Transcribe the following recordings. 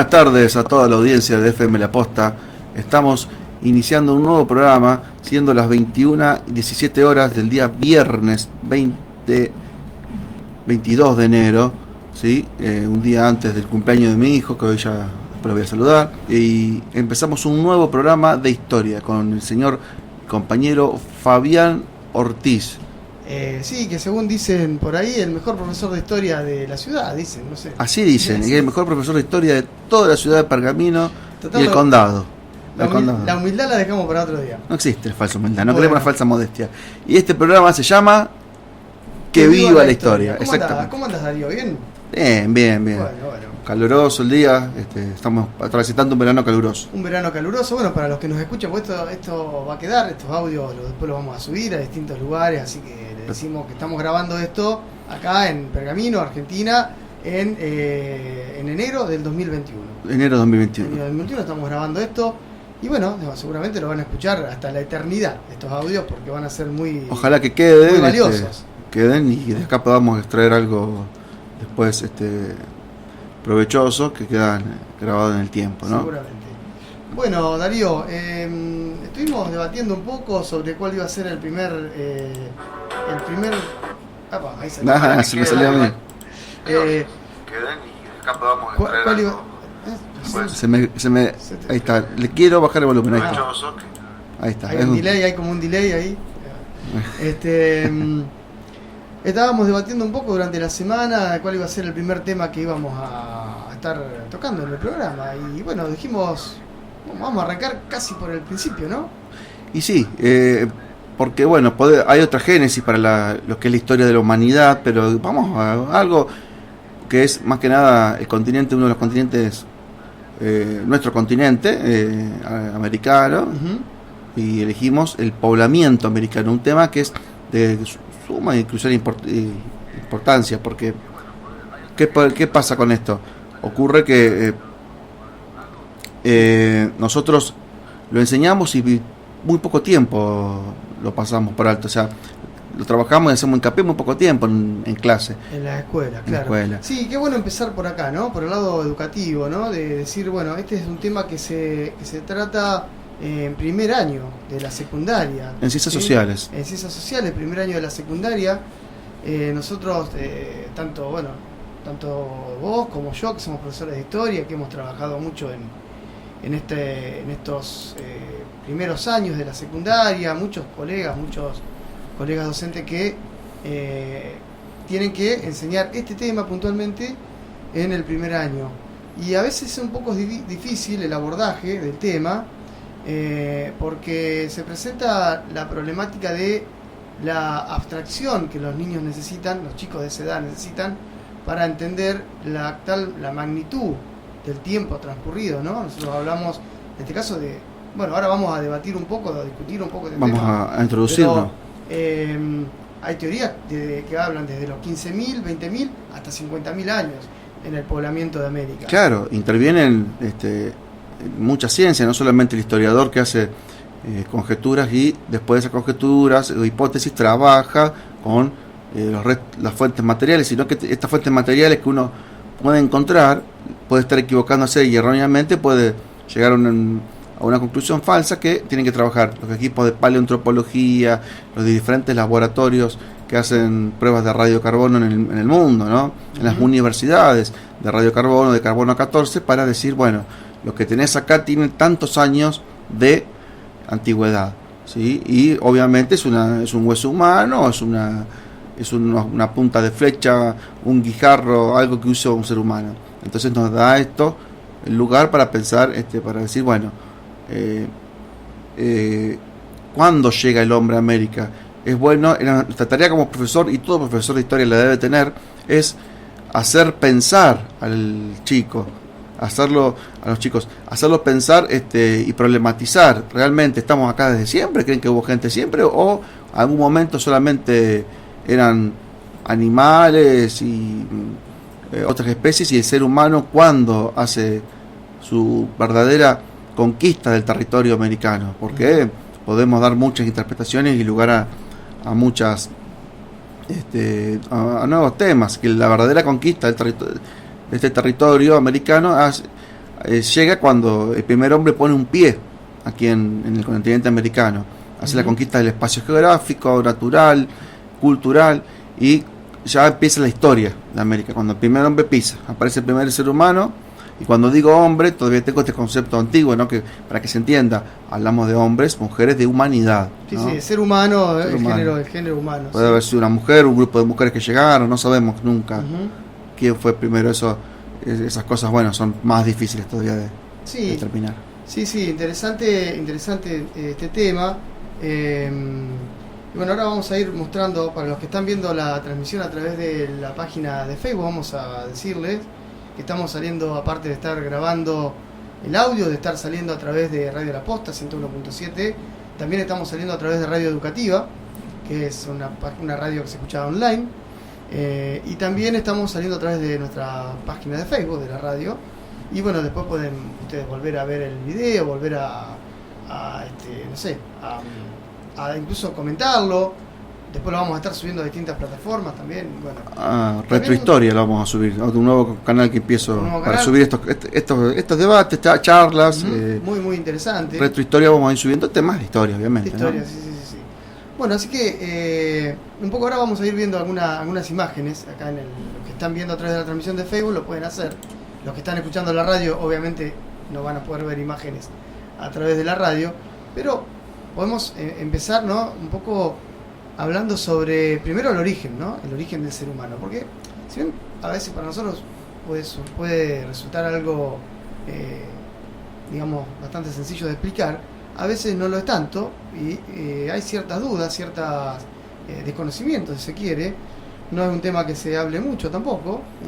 Buenas tardes a toda la audiencia de FM La Posta. Estamos iniciando un nuevo programa, siendo las 21:17 horas del día viernes 22 de enero, ¿sí? Un día antes del cumpleaños de mi hijo, que hoy ya después lo voy a saludar. Y empezamos un nuevo programa de historia con el señor compañero Fabián Ortiz. Sí, que según dicen por ahí, el mejor profesor de historia de la ciudad, dicen, no sé. Así dicen, y el mejor profesor de historia de toda la ciudad de Pergamino y el condado. La humildad la dejamos para otro día. No existe la falsa humildad, no queremos la falsa modestia. Y este programa se llama Que viva la historia. Exactamente. ¿Cómo andas, Darío? ¿Bien? Bien. Bueno. Caluroso el día, estamos transitando un verano caluroso. Un verano caluroso, bueno, para los que nos escuchan, pues esto va a quedar, estos audios después los vamos a subir a distintos lugares, así que les decimos que estamos grabando esto acá en Pergamino, Argentina, en enero del 2021. Enero 2021. En enero del 2021 estamos grabando esto, y bueno, seguramente lo van a escuchar hasta la eternidad, estos audios, porque van a ser muy, ojalá que queden, muy valiosos. Queden y de acá podamos extraer algo después provechoso que quedan grabados en el tiempo, ¿no? Seguramente. Bueno, Darío, estuvimos debatiendo un poco sobre cuál iba a ser el primer ahí salió. Se me salió a mí. Queden y acá podamos extraer ahí está, le quiero bajar el volumen, ahí está. Ahí está. Hay como un delay ahí. Estábamos debatiendo un poco durante la semana cuál iba a ser el primer tema que íbamos a estar tocando en el programa. Y bueno, dijimos, vamos a arrancar casi por el principio, ¿no? Y sí, porque bueno, hay otra génesis para lo que es la historia de la humanidad, pero vamos a algo que es más que nada el continente, uno de los continentes, nuestro continente americano, y elegimos el poblamiento americano, un tema que es de suma y crucial importancia, porque ¿qué pasa con esto? Ocurre que nosotros lo enseñamos y muy poco tiempo lo pasamos por alto, o sea, lo trabajamos y hacemos hincapié muy poco tiempo en clase. En la escuela, claro. Sí, qué bueno empezar por acá, ¿no? Por el lado educativo, ¿no? De decir, bueno, este es un tema que se trata en primer año de la secundaria. En ciencias sociales. En ciencias sociales, primer año de la secundaria. Nosotros, tanto vos como yo, que somos profesores de historia, que hemos trabajado mucho en estos primeros años de la secundaria, muchos colegas docentes que tienen que enseñar este tema puntualmente en el primer año. Y a veces es un poco difícil el abordaje del tema, porque se presenta la problemática de la abstracción que los niños necesitan, los chicos de esa edad necesitan, para entender la magnitud del tiempo transcurrido, ¿no? Nosotros hablamos, en este caso, bueno, ahora vamos a debatir un poco, a discutir un poco del tema. Vamos a introducirlo. Hay teorías que hablan desde los 15.000, 20.000 hasta 50.000 años en el poblamiento de América. Claro, intervienen mucha ciencia, no solamente el historiador que hace conjeturas y después de esas conjeturas o hipótesis trabaja con las fuentes materiales, sino que estas fuentes materiales que uno puede encontrar, puede estar equivocándose y erróneamente puede llegar a una conclusión falsa que tienen que trabajar los equipos de paleoantropología, los de diferentes laboratorios que hacen pruebas de radiocarbono en el mundo, ¿no? En las universidades de radiocarbono, de carbono 14, para decir, bueno, lo que tenés acá tiene tantos años de antigüedad, ¿sí? Y obviamente es un hueso humano, es una punta de flecha, un guijarro, algo que usó un ser humano. Entonces nos da esto el lugar para pensar, para decir, bueno, ¿cuándo llega el hombre a América? Es bueno, nuestra tarea como profesor, y todo profesor de historia la debe tener, es hacer pensar al chico, hacerlo pensar y problematizar. ¿Realmente estamos acá desde siempre? ¿Creen que hubo gente siempre? ¿O algún momento solamente eran animales y otras especies, y el ser humano cuando hace su verdadera conquista del territorio americano? Porque podemos dar muchas interpretaciones y lugar a muchas a nuevos temas, que la verdadera conquista de este territorio americano llega cuando el primer hombre pone un pie aquí en el continente americano, hace la conquista del espacio geográfico, natural, cultural, y ya empieza la historia de América, cuando el primer hombre pisa, aparece el primer ser humano. Y cuando digo hombre, todavía tengo este concepto antiguo, ¿no? Que para que se entienda, hablamos de hombres, mujeres, de humanidad, ¿no? Sí, ser humano, el género humano. Puede haber sido una mujer, un grupo de mujeres que llegaron, no sabemos nunca quién fue primero. Esas cosas, bueno, son más difíciles todavía de determinar. Sí, interesante este tema. Y bueno, ahora vamos a ir mostrando, para los que están viendo la transmisión a través de la página de Facebook, vamos a decirles que estamos saliendo, aparte de estar grabando el audio, de estar saliendo a través de Radio La Posta 101.7, también estamos saliendo a través de Radio Educativa, que es una radio que se escucha online, y también estamos saliendo a través de nuestra página de Facebook de la radio. Y bueno, después pueden ustedes volver a ver el video, volver a incluso comentarlo. Después lo vamos a estar subiendo a distintas plataformas también. Bueno, Retrohistoria lo vamos a subir, ¿no? Un nuevo canal que empiezo para subir estos debates, charlas. Muy interesante. Retrohistoria vamos a ir subiendo temas de historia, obviamente. Historia, ¿no? Sí. Bueno, así que un poco ahora vamos a ir viendo algunas imágenes. Acá los que están viendo a través de la transmisión de Facebook lo pueden hacer. Los que están escuchando la radio obviamente no van a poder ver imágenes a través de la radio. Pero podemos empezar, ¿no? Un poco hablando sobre, primero, el origen, ¿no? El origen del ser humano. Porque, si bien a veces para nosotros puede resultar algo, digamos, bastante sencillo de explicar, a veces no lo es tanto, y hay ciertas dudas, ciertos desconocimientos, si se quiere. No es un tema que se hable mucho tampoco es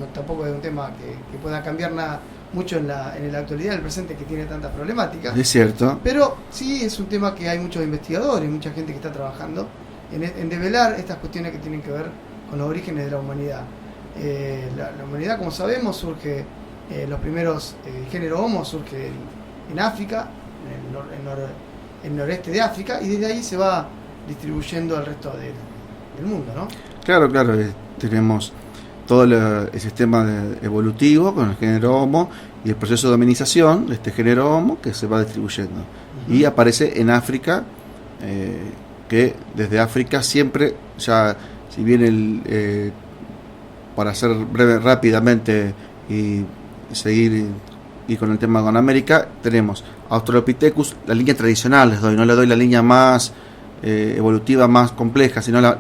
un tema que pueda cambiar nada mucho en la actualidad del presente, que tiene tantas problemáticas. Es cierto. Pero sí es un tema que hay muchos investigadores, mucha gente que está trabajando en develar estas cuestiones que tienen que ver con los orígenes de la humanidad. La humanidad, como sabemos, surge, los primeros, el género Homo surge en África, en el noreste de África, y desde ahí se va distribuyendo al resto del mundo, ¿no? Claro, tenemos todo el sistema evolutivo con el género Homo y el proceso de dominización de este género Homo que se va distribuyendo. Y aparece en África, que desde África siempre, ya si bien para hacer breve rápidamente y seguir y con el tema con América, tenemos Australopithecus, la línea tradicional no le doy la línea más evolutiva, más compleja, sino la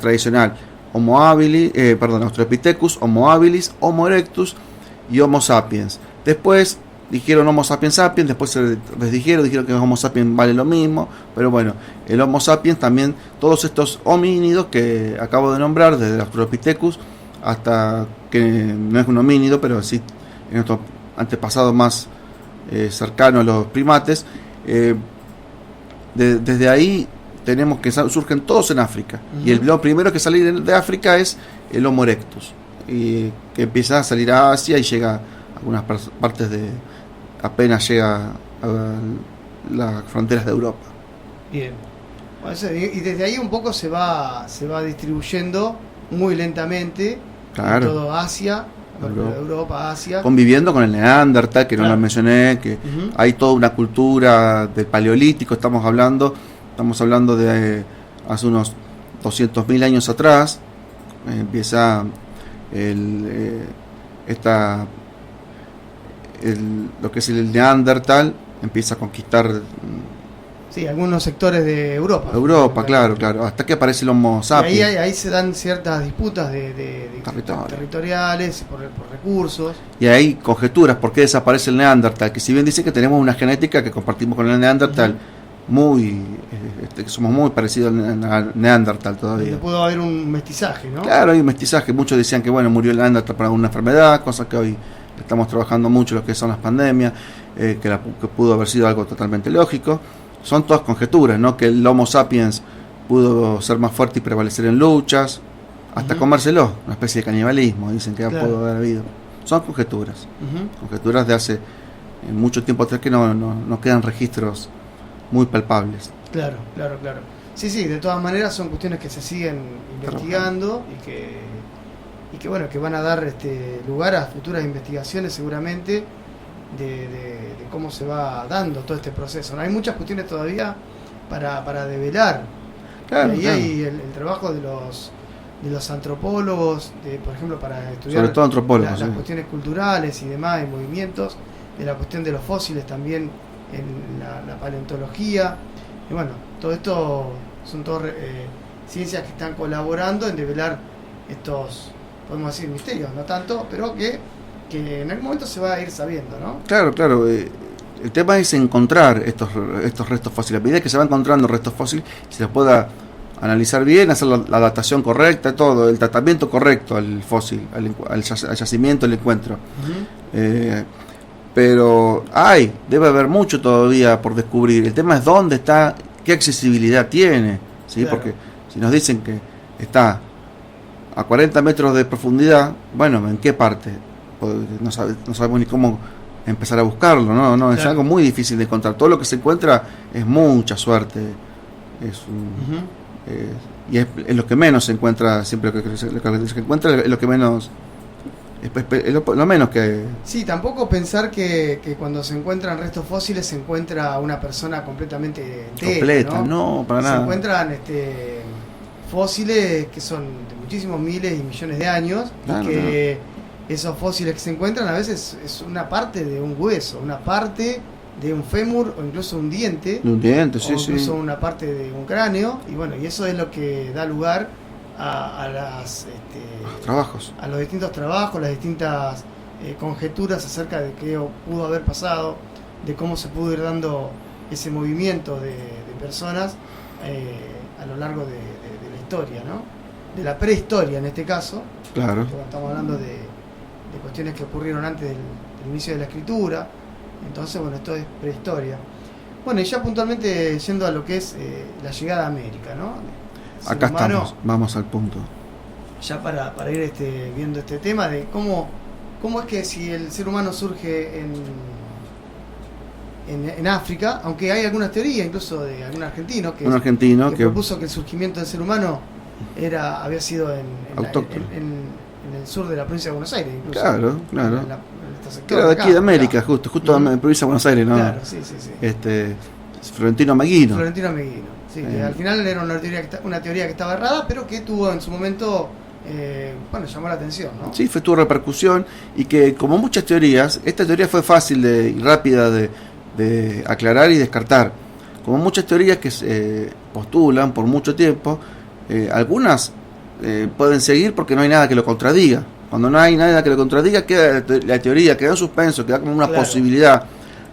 tradicional. Australopithecus, Homo habilis, Homo erectus y Homo sapiens. Después dijeron Homo sapiens sapiens, después se dijeron que Homo sapiens vale lo mismo, pero bueno, el Homo sapiens también, todos estos homínidos que acabo de nombrar, desde el Australopithecus hasta que no es un homínido, pero sí en nuestro antepasado más cercano a los primates, desde ahí tenemos que surgen todos en África. Y lo primero que sale de África es el Homo erectus, y que empieza a salir a Asia y llega a algunas partes apenas llega a las fronteras de Europa. Bien. Bueno, y desde ahí un poco se va distribuyendo muy lentamente en todo Asia, Europa, Asia, conviviendo con el Neandertal, que no lo mencioné, que hay toda una cultura del Paleolítico. Estamos hablando de hace unos 200.000 años atrás. Empieza lo que es el Neandertal, empieza a conquistar algunos sectores de Europa. Claro, hasta que aparece el Homo sapiens. Y ahí se dan ciertas disputas territoriales por recursos. Y hay conjeturas por qué desaparece el Neandertal, que si bien dice que tenemos una genética que compartimos con el Neandertal, que somos muy parecidos al Neandertal todavía. Y pudo haber un mestizaje, ¿no? Claro, hay un mestizaje. Muchos decían que murió el Neandertal por alguna enfermedad, cosa que hoy estamos trabajando mucho lo que son las pandemias, que pudo haber sido algo totalmente lógico. Son todas conjeturas, ¿no? Que el Homo sapiens pudo ser más fuerte y prevalecer en luchas, hasta comérselo, una especie de canibalismo, dicen que pudo haber habido. Son conjeturas, conjeturas de hace mucho tiempo atrás, que no quedan registros muy palpables. Claro. Sí, de todas maneras son cuestiones que se siguen investigando y que van a dar lugar a futuras investigaciones seguramente, de cómo se va dando todo este proceso, ¿no? Hay muchas cuestiones todavía para develar. Claro, Y ahí claro. hay el trabajo de los antropólogos, por ejemplo, para estudiar Sobre todo antropólogos, las sí. cuestiones culturales y demás, en movimientos, de la cuestión de los fósiles también en la paleontología. Y bueno, todo esto son todas ciencias que están colaborando en develar estos, podemos decir, misterios, no tanto, pero que en algún momento se va a ir sabiendo, ¿no? Claro, claro. El tema es encontrar estos restos fósiles. A medida que se van encontrando restos fósiles, se los pueda analizar bien, hacer la datación correcta, todo, el tratamiento correcto al fósil, al yacimiento, al encuentro. Uh-huh. Pero debe haber mucho todavía por descubrir. El tema es dónde está, qué accesibilidad tiene, ¿sí? Claro. Porque si nos dicen que está a 40 metros de profundidad, bueno, ¿en qué parte? No sabemos ni cómo empezar a buscarlo, no, es Claro. algo muy difícil de encontrar. Todo lo que se encuentra es mucha suerte, Uh-huh. y es lo que menos se encuentra. Siempre lo que se encuentra es lo que menos, es lo menos que... Sí, tampoco pensar que cuando se encuentran restos fósiles se encuentra una persona completamente entera, completa, no, para se nada. encuentran fósiles que son de muchísimos miles y millones de años, Claro, y que esos fósiles que se encuentran a veces es una parte de un hueso, una parte de un fémur o incluso un diente, Un diente, o sí, incluso sí. una parte de un cráneo, y bueno, y eso es lo que da lugar a las Trabajos. a los distintos trabajos, las distintas conjeturas acerca de qué pudo haber pasado, de cómo se pudo ir dando ese movimiento de personas a lo largo de la historia, ¿no? De la prehistoria en este caso. Claro. Estamos hablando de cuestiones que ocurrieron antes del inicio de la escritura. Entonces, bueno, esto es prehistoria. Bueno, y ya puntualmente yendo a lo que es la llegada a América, ¿no? El ser Acá humano, estamos, vamos al punto. ya para ir viendo este tema de cómo es que si el ser humano surge en África, aunque hay algunas teorías, incluso de algún argentino que, Un argentino que que propuso que el surgimiento del ser humano había sido en Autóctono. el sur de la provincia de Buenos Aires, incluso. Claro. En este sector Era de aquí de América, claro. justo en provincia de Buenos Aires, ¿no? Claro, sí. Florentino Maguino. Florentino Meguino. Sí, que al final era una teoría que estaba errada, pero que tuvo en su momento, llamó la atención, ¿no? Sí, tuvo repercusión, y que, como muchas teorías, esta teoría fue fácil y rápida de aclarar y descartar. Como muchas teorías que se postulan por mucho tiempo, algunas pueden seguir porque no hay nada que lo contradiga. Cuando no hay nada que lo contradiga, queda la teoría, queda en suspenso, queda como una Claro. posibilidad.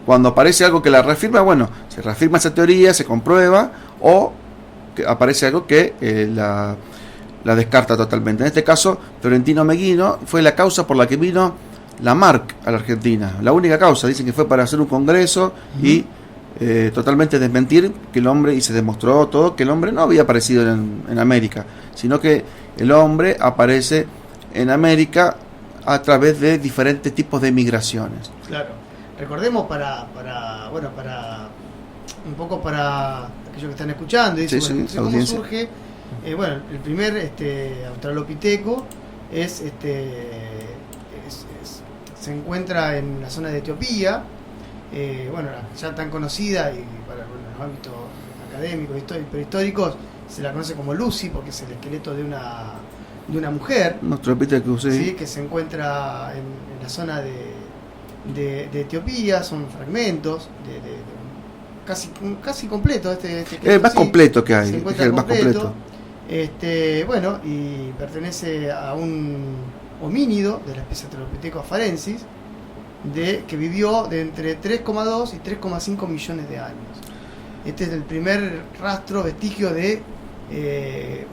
Cuando aparece algo que la reafirma, bueno, se reafirma esa teoría, se comprueba, o que aparece algo que la descarta totalmente. En este caso, Florentino Meguino fue la causa por la que vino Lamarck a la Argentina. La única causa. Dicen que fue para hacer un congreso y totalmente desmentir que el hombre, y se demostró todo, que el hombre no había aparecido en América, sino que el hombre aparece en América a través de diferentes tipos de migraciones. Claro. Recordemos para un poco para aquellos que están escuchando, y dicen, Sí, bueno, sí, ¿cómo audiencia. surge? El primer australopiteco se encuentra en la zona de Etiopía, ya tan conocida, y para los ámbitos académicos, prehistóricos, se la conoce como Lucy, porque es el esqueleto de una mujer, Nuestro Epithecus, sí. ¿sí? Que se encuentra en la zona de Etiopía. Son fragmentos casi completo. El más completo que hay, se es encuentra el más completo. Y pertenece a un homínido de la especie Australopithecus afarensis, que vivió de entre 3,2 y 3,5 millones de años. Este es el primer rastro, vestigio de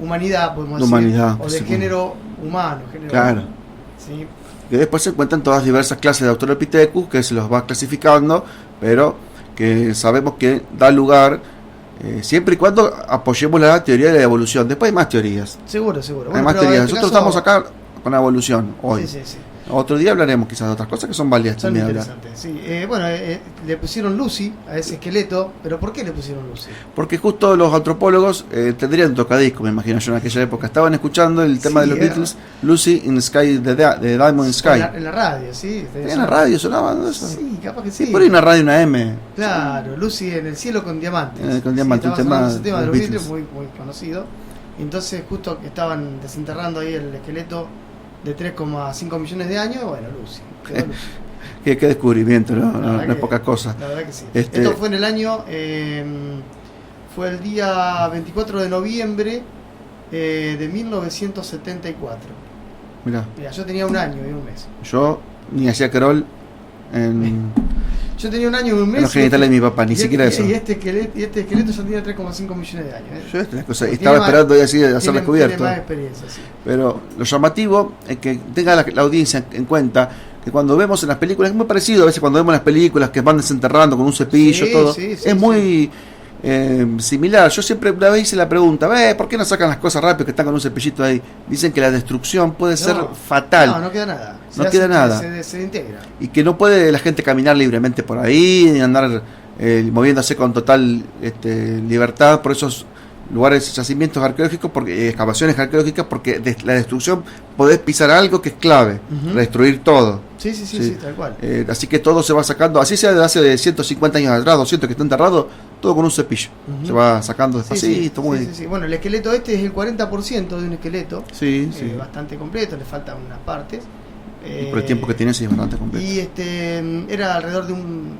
humanidad, podemos decir, Humanidad, o de sí. género humano. Claro. ¿Sí? Que después se encuentran todas diversas clases de Australopithecus que se los va clasificando, pero que sabemos que da lugar, siempre y cuando apoyemos la teoría de la evolución. Después hay más teorías. Seguro. Hay más teorías. Nosotros estamos acá con la evolución hoy. Sí. Otro día hablaremos quizás de otras cosas que son válidas Son también hablar. interesantes, sí. Le pusieron Lucy a ese esqueleto, pero ¿por qué le pusieron Lucy? Porque justo los antropólogos tendrían tocadiscos, me imagino yo, en aquella época. Estaban escuchando el tema de los Beatles, Lucy in the Sky, de Diamond Sky. En la radio, sí. ¿En la radio sonaba eso? Sí, capaz que sí. Y por ahí una radio, una M. Claro, Lucy en el cielo con diamantes. Con diamantes, un tema ese tema de de los los Beatles, Beatles. muy conocido. Y entonces justo que estaban desenterrando ahí el esqueleto de 3,5 millones de años, bueno, Lucy. Quedó Lucy. Qué descubrimiento, ¿no? No es que, poca cosa. La verdad que sí. Esto fue en el año, fue el día 24 de noviembre de 1974. Mirá, yo tenía un año y un mes. yo ni hacía crawl yo tenía un año y un mes. en los genitales de mi papá, ni siquiera eso. Y este esqueleto ya tenía 3,5 millones de años. Yo estaba esperando así de hacer descubierto. Tiene más experiencia, sí. Pero lo llamativo es que tenga la audiencia en cuenta que cuando vemos en las películas, es muy parecido a veces cuando vemos las películas que van desenterrando con un cepillo, todo, es muy similar. Yo siempre una vez hice la pregunta, ¿por qué no sacan las cosas rápido que están con un cepillito ahí? Dicen que la destrucción puede ser fatal. No queda nada. No queda nada. Se integra. Y que no puede la gente caminar libremente por ahí, ni andar moviéndose con total libertad por esos lugares, yacimientos arqueológicos, porque excavaciones arqueológicas, porque la destrucción podés pisar algo que es clave, destruir todo. Sí, tal cual. Así que todo se va sacando, así sea de hace 150 años atrás, 200 que está enterrado, todo con un cepillo. Se va sacando despacito, muy. Bueno, el esqueleto este es el 40% de un esqueleto. Sí. Bastante completo, le faltan unas partes. Y por el tiempo que tiene, sí, es bastante completo. Y era alrededor de un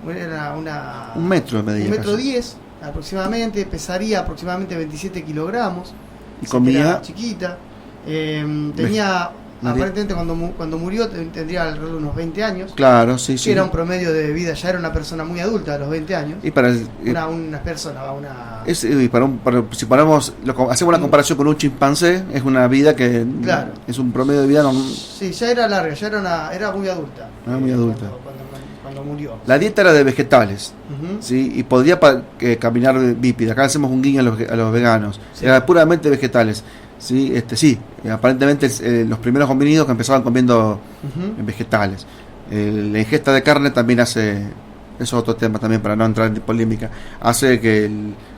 metro de medida. 1,10 m aproximadamente, pesaría aproximadamente 27 kilogramos. Y comía chiquita. Tenía, aparentemente cuando murió tendría alrededor de unos 20 años. Claro, sí. Era un promedio de vida, ya era una persona muy adulta a los 20 años. Y para una persona, si ponemos, hacemos una comparación con un chimpancé, es una vida que es un promedio de vida. Sí, ya era larga, era muy adulta. Era muy adulta. Cuando murió. La dieta era de vegetales, ¿sí? Y podía caminar bípeda. Acá hacemos un guiño a los veganos. Sí. Era puramente vegetales. Sí, aparentemente los primeros homínidos que empezaban comiendo vegetales. La ingesta de carne también hace, eso es otro tema también para no entrar en polémica, hace que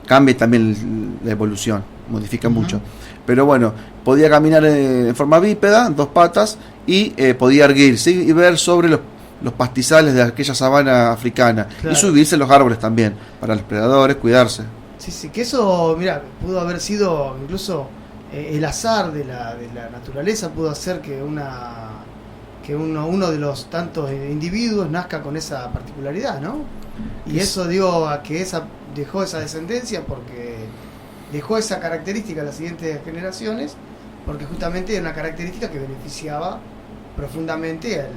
cambie también la evolución, modifica mucho. Pero bueno, podía caminar en forma bípeda, 2 patas, y podía erguirse y ver sobre los pastizales de aquella sabana africana, y subirse a los árboles también, para los predadores, cuidarse. Sí, que eso, mira, pudo haber sido incluso el azar de la naturaleza, pudo hacer que uno de los tantos individuos nazca con esa particularidad, ¿no? Y eso digo, a que dejó esa descendencia porque dejó esa característica a las siguientes generaciones, porque justamente era una característica que beneficiaba profundamente a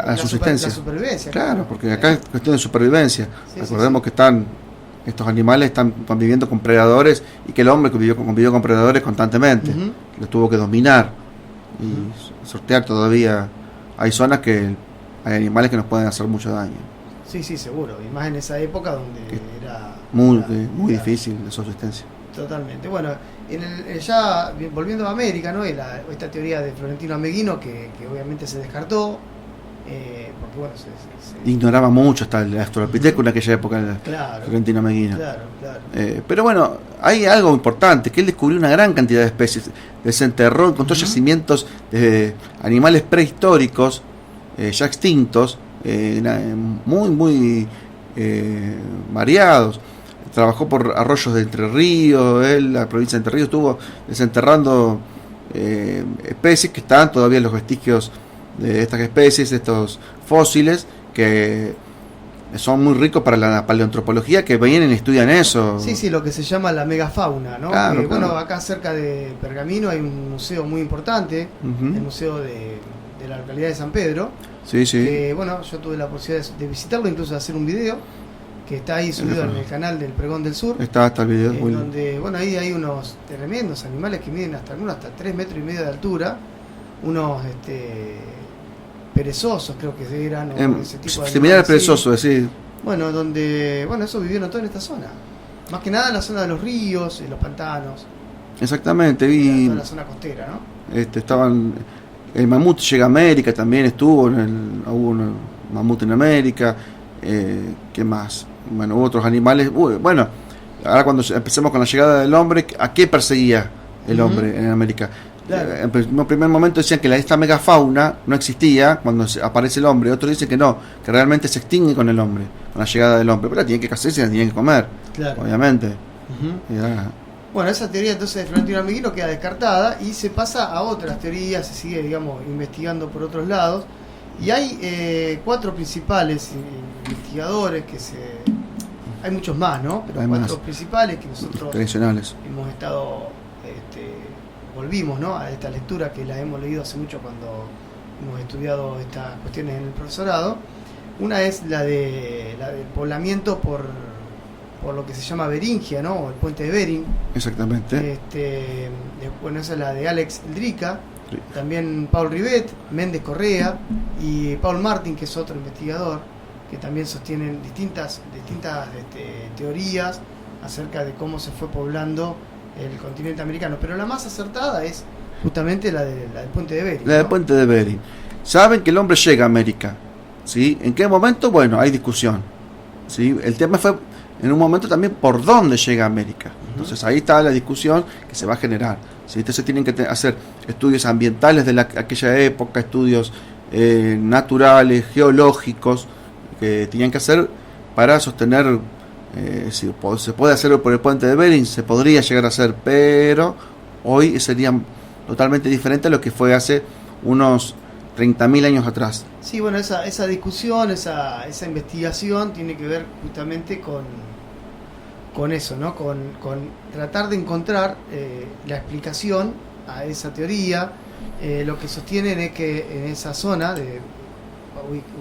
la subsistencia. La supervivencia. Claro, porque acá es cuestión de supervivencia. Recordemos que estos animales están conviviendo con predadores y que el hombre convivió con predadores constantemente. Los tuvo que dominar y sortear todavía. Hay zonas que hay animales que nos pueden hacer mucho daño. Sí, seguro. Y más en esa época donde era muy difícil la subsistencia. Totalmente. Bueno, ya volviendo a América, ¿no? Esta teoría de Florentino Ameghino que obviamente se descartó. Porque bueno, ignoraba mucho hasta el Australopithecus en aquella época, Florentino Ameghino. Claro. Pero bueno, hay algo importante, que él descubrió una gran cantidad de especies, desenterró, encontró yacimientos de animales prehistóricos, ya extintos, muy variados. Trabajó por arroyos de Entre Ríos, la provincia de Entre Ríos estuvo desenterrando especies que están todavía en los vestigios de estas especies, estos fósiles que son muy ricos para la paleoantropología, que vienen y estudian eso. Sí, lo que se llama la megafauna, ¿no? Claro. Bueno, acá cerca de Pergamino hay un museo muy importante, el museo de la localidad de San Pedro. Sí. Bueno, yo tuve la posibilidad de visitarlo, incluso de hacer un video que está ahí subido en el canal del Pregón del Sur. Está el video. Donde, bueno, ahí hay unos tremendos animales que miden hasta 3,5 metros de altura, unos perezosos creo que eran, ese tipo de similar al perezoso, decir. Bueno, eso vivieron todo en esta zona. Más que nada en la zona de los ríos, en los pantanos. Exactamente, toda la zona costera, ¿no? Estaban El mamut llega a América, también hubo un mamut en América. ¿Qué más? Bueno, hubo otros animales. Bueno, ahora cuando empecemos con la llegada del hombre, ¿a qué perseguía el hombre en América? Claro. En un primer momento decían que esta megafauna no existía cuando aparece el hombre. Otros dicen que no, que realmente se extingue con el hombre, con la llegada del hombre. Pero la tienen que cazar y se la tienen que comer, Claro. obviamente. Bueno, esa teoría entonces de Florentino Ameghino queda descartada y se pasa a otras teorías, se sigue, digamos, investigando por otros lados. Y hay 4 principales investigadores hay muchos más, ¿no? Pero Hay 4 más. principales que nosotros Tradicionales. hemos estado, volvimos, ¿no?, a esta lectura que la hemos leído hace mucho cuando hemos estudiado estas cuestiones en el profesorado. Una es la del poblamiento por lo que se llama Beringia, ¿no?, o el puente de Bering. Exactamente. Bueno, esa es la de Alex Eldrica. También Paul Rivet, Méndez Correa y Paul Martin, que es otro investigador, que también sostienen distintas teorías acerca de cómo se fue poblando el continente americano. Pero la más acertada es justamente la del puente de Bering. La del ¿no? puente de Bering. Saben que el hombre llega a América, ¿sí? ¿En qué momento? Bueno, hay discusión, ¿sí? El tema fue en un momento también por dónde llega a América. Entonces ahí está la discusión que se va a generar, ¿sí? Entonces tienen que hacer estudios ambientales de aquella época, estudios naturales, geológicos, que tenían que hacer para sostener si se puede hacerlo por el puente de Bering, se podría llegar a hacer, pero hoy sería totalmente diferente a lo que fue hace unos 30.000 años atrás. Sí, bueno, esa discusión, esa investigación tiene que ver justamente con eso, ¿no? Con tratar de encontrar la explicación a esa teoría. Lo que sostienen es que en esa zona,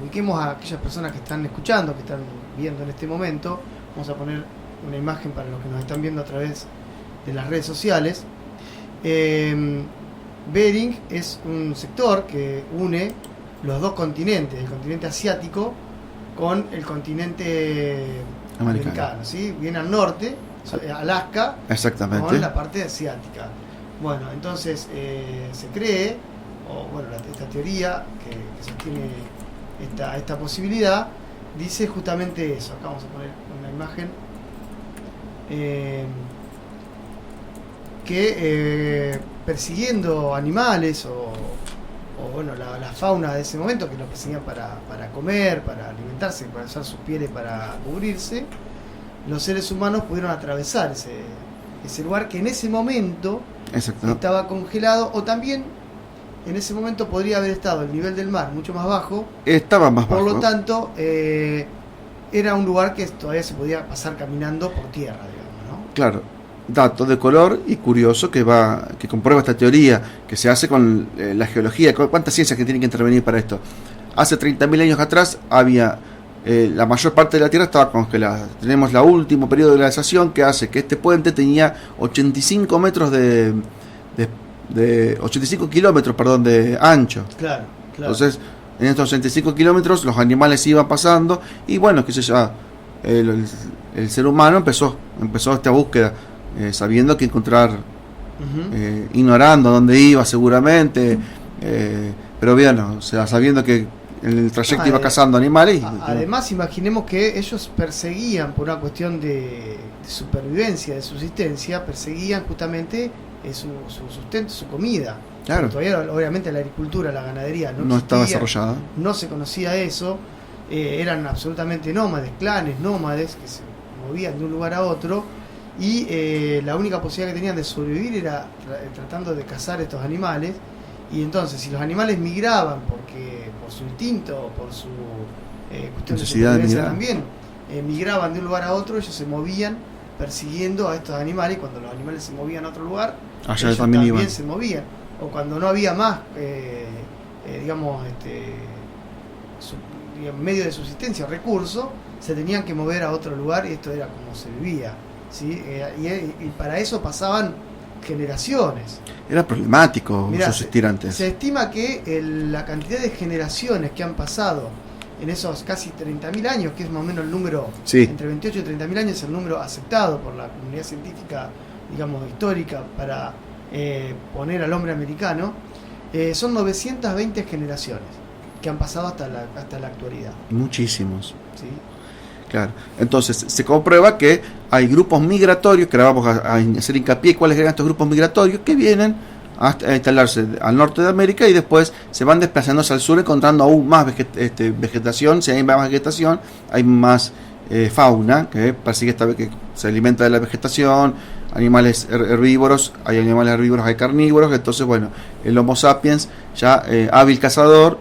ubiquemos a aquellas personas que están escuchando, que están viendo en este momento. Vamos a poner una imagen para los que nos están viendo a través de las redes sociales. Bering es un sector que une los dos continentes, el continente asiático con el continente americano, ¿sí? Bien al norte, Alaska, exactamente, con la parte asiática. Bueno, entonces se cree, esta teoría que sostiene esta posibilidad, dice justamente eso. Acá vamos a poner una imagen que persiguiendo animales o la fauna de ese momento, que lo perseguían para comer, para alimentarse, para usar sus pieles para cubrirse, los seres humanos pudieron atravesar ese lugar que en ese momento estaba congelado, o también en ese momento podría haber estado el nivel del mar mucho más bajo. Estaba más bajo. Por lo tanto, era un lugar que todavía se podía pasar caminando por tierra, digamos, ¿no? Claro. Dato de color y curioso que comprueba esta teoría que se hace con la geología. ¿Cuántas ciencias que tienen que intervenir para esto? Hace 30.000 años atrás había la mayor parte de la Tierra estaba congelada. Tenemos el último periodo de glaciación que hace que este puente tenía 85 metros de 85 kilómetros, perdón, de ancho. Claro. Entonces, en estos 85 kilómetros los animales iban pasando y bueno, qué sé yo, el ser humano empezó esta búsqueda, sabiendo que encontrar, ignorando dónde iba seguramente, pero bien, o sea, sabiendo que en el trayecto iba cazando animales. Además, imaginemos que ellos perseguían, por una cuestión de supervivencia, de subsistencia, perseguían justamente su sustento, su comida. Claro. Todavía, obviamente, la agricultura, la ganadería no estaba desarrollada. No se conocía eso. Eran absolutamente nómades, clanes nómades que se movían de un lugar a otro. Y la única posibilidad que tenían de sobrevivir era tratando de cazar estos animales. Y entonces, si los animales migraban por su instinto, por su cuestión de supervivencia también, migraban de un lugar a otro, ellos se movían persiguiendo a estos animales, y cuando los animales se movían a otro lugar, ellos también se movían. O cuando no había más, medio de subsistencia o recurso, se tenían que mover a otro lugar, y esto era como se vivía, ¿sí? Y para eso pasaban generaciones. Era problemático subsistir antes. Se estima que la cantidad de generaciones que han pasado en esos casi 30.000 años, que es más o menos el número, entre 28 y 30.000 años, es el número aceptado por la comunidad científica, digamos, histórica, para poner al hombre americano, Son 920 generaciones que han pasado hasta la actualidad. Muchísimos. ¿Sí? Claro. Entonces, se comprueba que hay grupos migratorios, que ahora vamos a hacer hincapié cuáles eran estos grupos migratorios, que vienen a instalarse al norte de América y después se van desplazándose al sur, encontrando aún más vegetación. Si hay más vegetación, hay más fauna, que persigue que se alimenta de la vegetación, animales herbívoros, hay carnívoros. Entonces, bueno, el Homo sapiens, ya hábil cazador,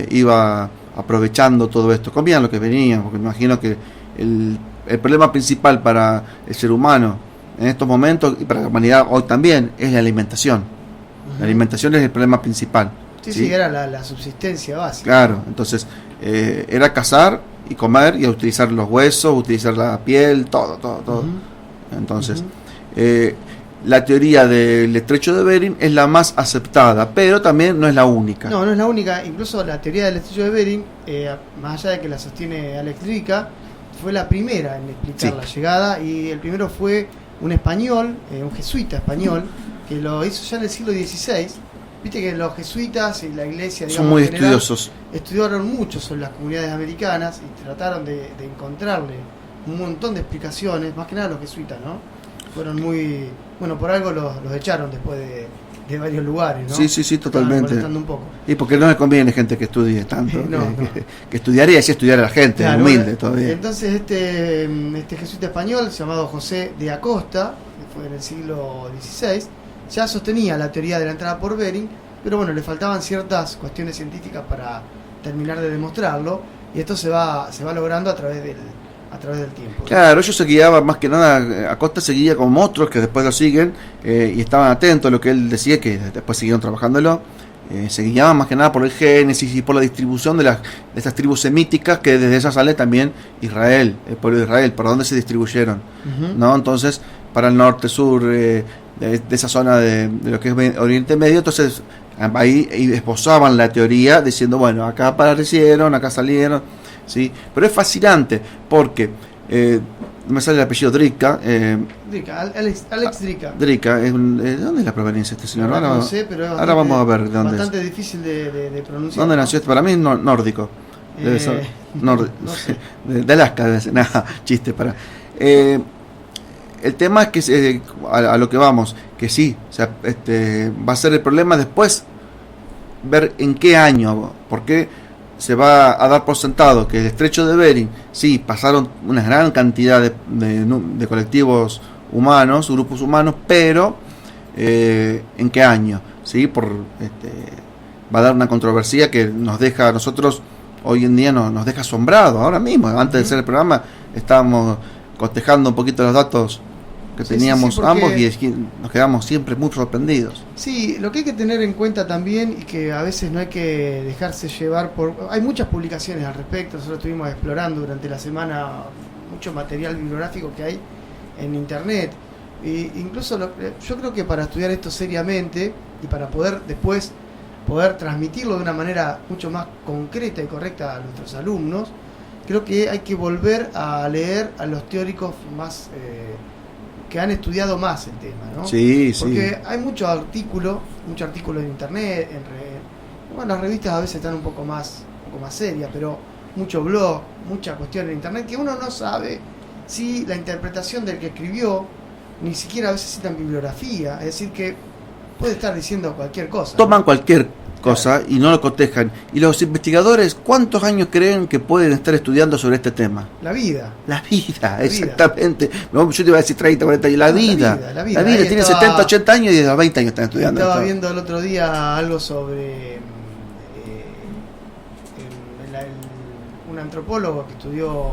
iba aprovechando todo esto, comían lo que venían, porque me imagino que el problema principal para el ser humano en estos momentos, y para la humanidad hoy también, es la alimentación. La alimentación es el problema principal. Sí, era la subsistencia básica. Claro, entonces era cazar y comer y utilizar los huesos, utilizar la piel, todo. Entonces, la teoría del estrecho de Bering es la más aceptada, pero también no es la única. No es la única. Incluso la teoría del estrecho de Bering, más allá de que la sostiene Alex Drica, fue la primera en explicar la llegada, y el primero fue un español, un jesuita español, que lo hizo ya en el siglo XVI. Viste que los jesuitas y la iglesia, digamos, son muy en general, estudiosos. Estudiaron mucho sobre las comunidades americanas y trataron de encontrarle un montón de explicaciones, más que nada los jesuitas, ¿no? Fueron muy... Bueno, por algo los echaron después de varios lugares, ¿no? Sí, totalmente. Un poco. Y porque no le conviene gente que estudie tanto, que estudiaría si estudiara la gente, claro, humilde todavía. Entonces este jesuita español llamado José de Acosta, que fue en el siglo XVI, ya sostenía la teoría de la entrada por Bering, pero bueno, le faltaban ciertas cuestiones científicas para terminar de demostrarlo, y esto se va logrando a través del tiempo. Claro, ellos se guiaban más que nada, Acosta se guía como otros que después lo siguen, y estaban atentos a lo que él decía, que después siguieron trabajándolo. Se guiaban más que nada por el Génesis y por la distribución de estas tribus semíticas, que desde esa sale también Israel, el pueblo de Israel, por donde se distribuyeron, ¿no? Entonces, para el norte, sur, de esa zona de lo que es Oriente Medio, entonces ahí esbozaban la teoría diciendo, bueno, acá aparecieron, acá salieron, ¿sí? Pero es fascinante porque no me sale el apellido Drica. Alex Drica. Drica, ¿de dónde es la proveniencia de este señor? No sé, pero es ahora vamos a ver de dónde bastante es. Difícil de pronunciar. ¿Dónde nació este? Para mí es nórdico. Debe ser no sé. de Alaska, debe ser. Nada, chiste para. El tema es que a lo que vamos, que sí, o sea, va a ser el problema después ver en qué año, porque se va a dar por sentado que el estrecho de Bering, sí, pasaron una gran cantidad de colectivos humanos, grupos humanos, pero en qué año, sí, va a dar una controversia que nos deja a nosotros hoy en día nos deja asombrados. Ahora mismo, antes de hacer el programa, estábamos cotejando un poquito los datos que teníamos ambos, y nos quedamos siempre muy sorprendidos. Sí, lo que hay que tener en cuenta también, y que a veces no hay que dejarse llevar hay muchas publicaciones al respecto. Nosotros estuvimos explorando durante la semana mucho material bibliográfico que hay en internet, e incluso yo creo que para estudiar esto seriamente y para poder después transmitirlo de una manera mucho más concreta y correcta a nuestros alumnos, creo que hay que volver a leer a los teóricos más que han estudiado más el tema, ¿no? Sí, porque hay mucho artículo en internet, bueno, las revistas a veces están un poco más serias, pero mucho blog, mucha cuestión en internet que uno no sabe si la interpretación del que escribió, ni siquiera a veces citan bibliografía, es decir, que puede estar diciendo cualquier cosa. Toman cualquier cosa y no lo cotejan. Y los investigadores, ¿cuántos años creen que pueden estar estudiando sobre este tema? La vida, exactamente. No, yo te iba a decir 30, 40 años. La vida tiene 70, 80 años y desde los 20 años están estudiando. Estaba viendo el otro día algo sobre un antropólogo que estudió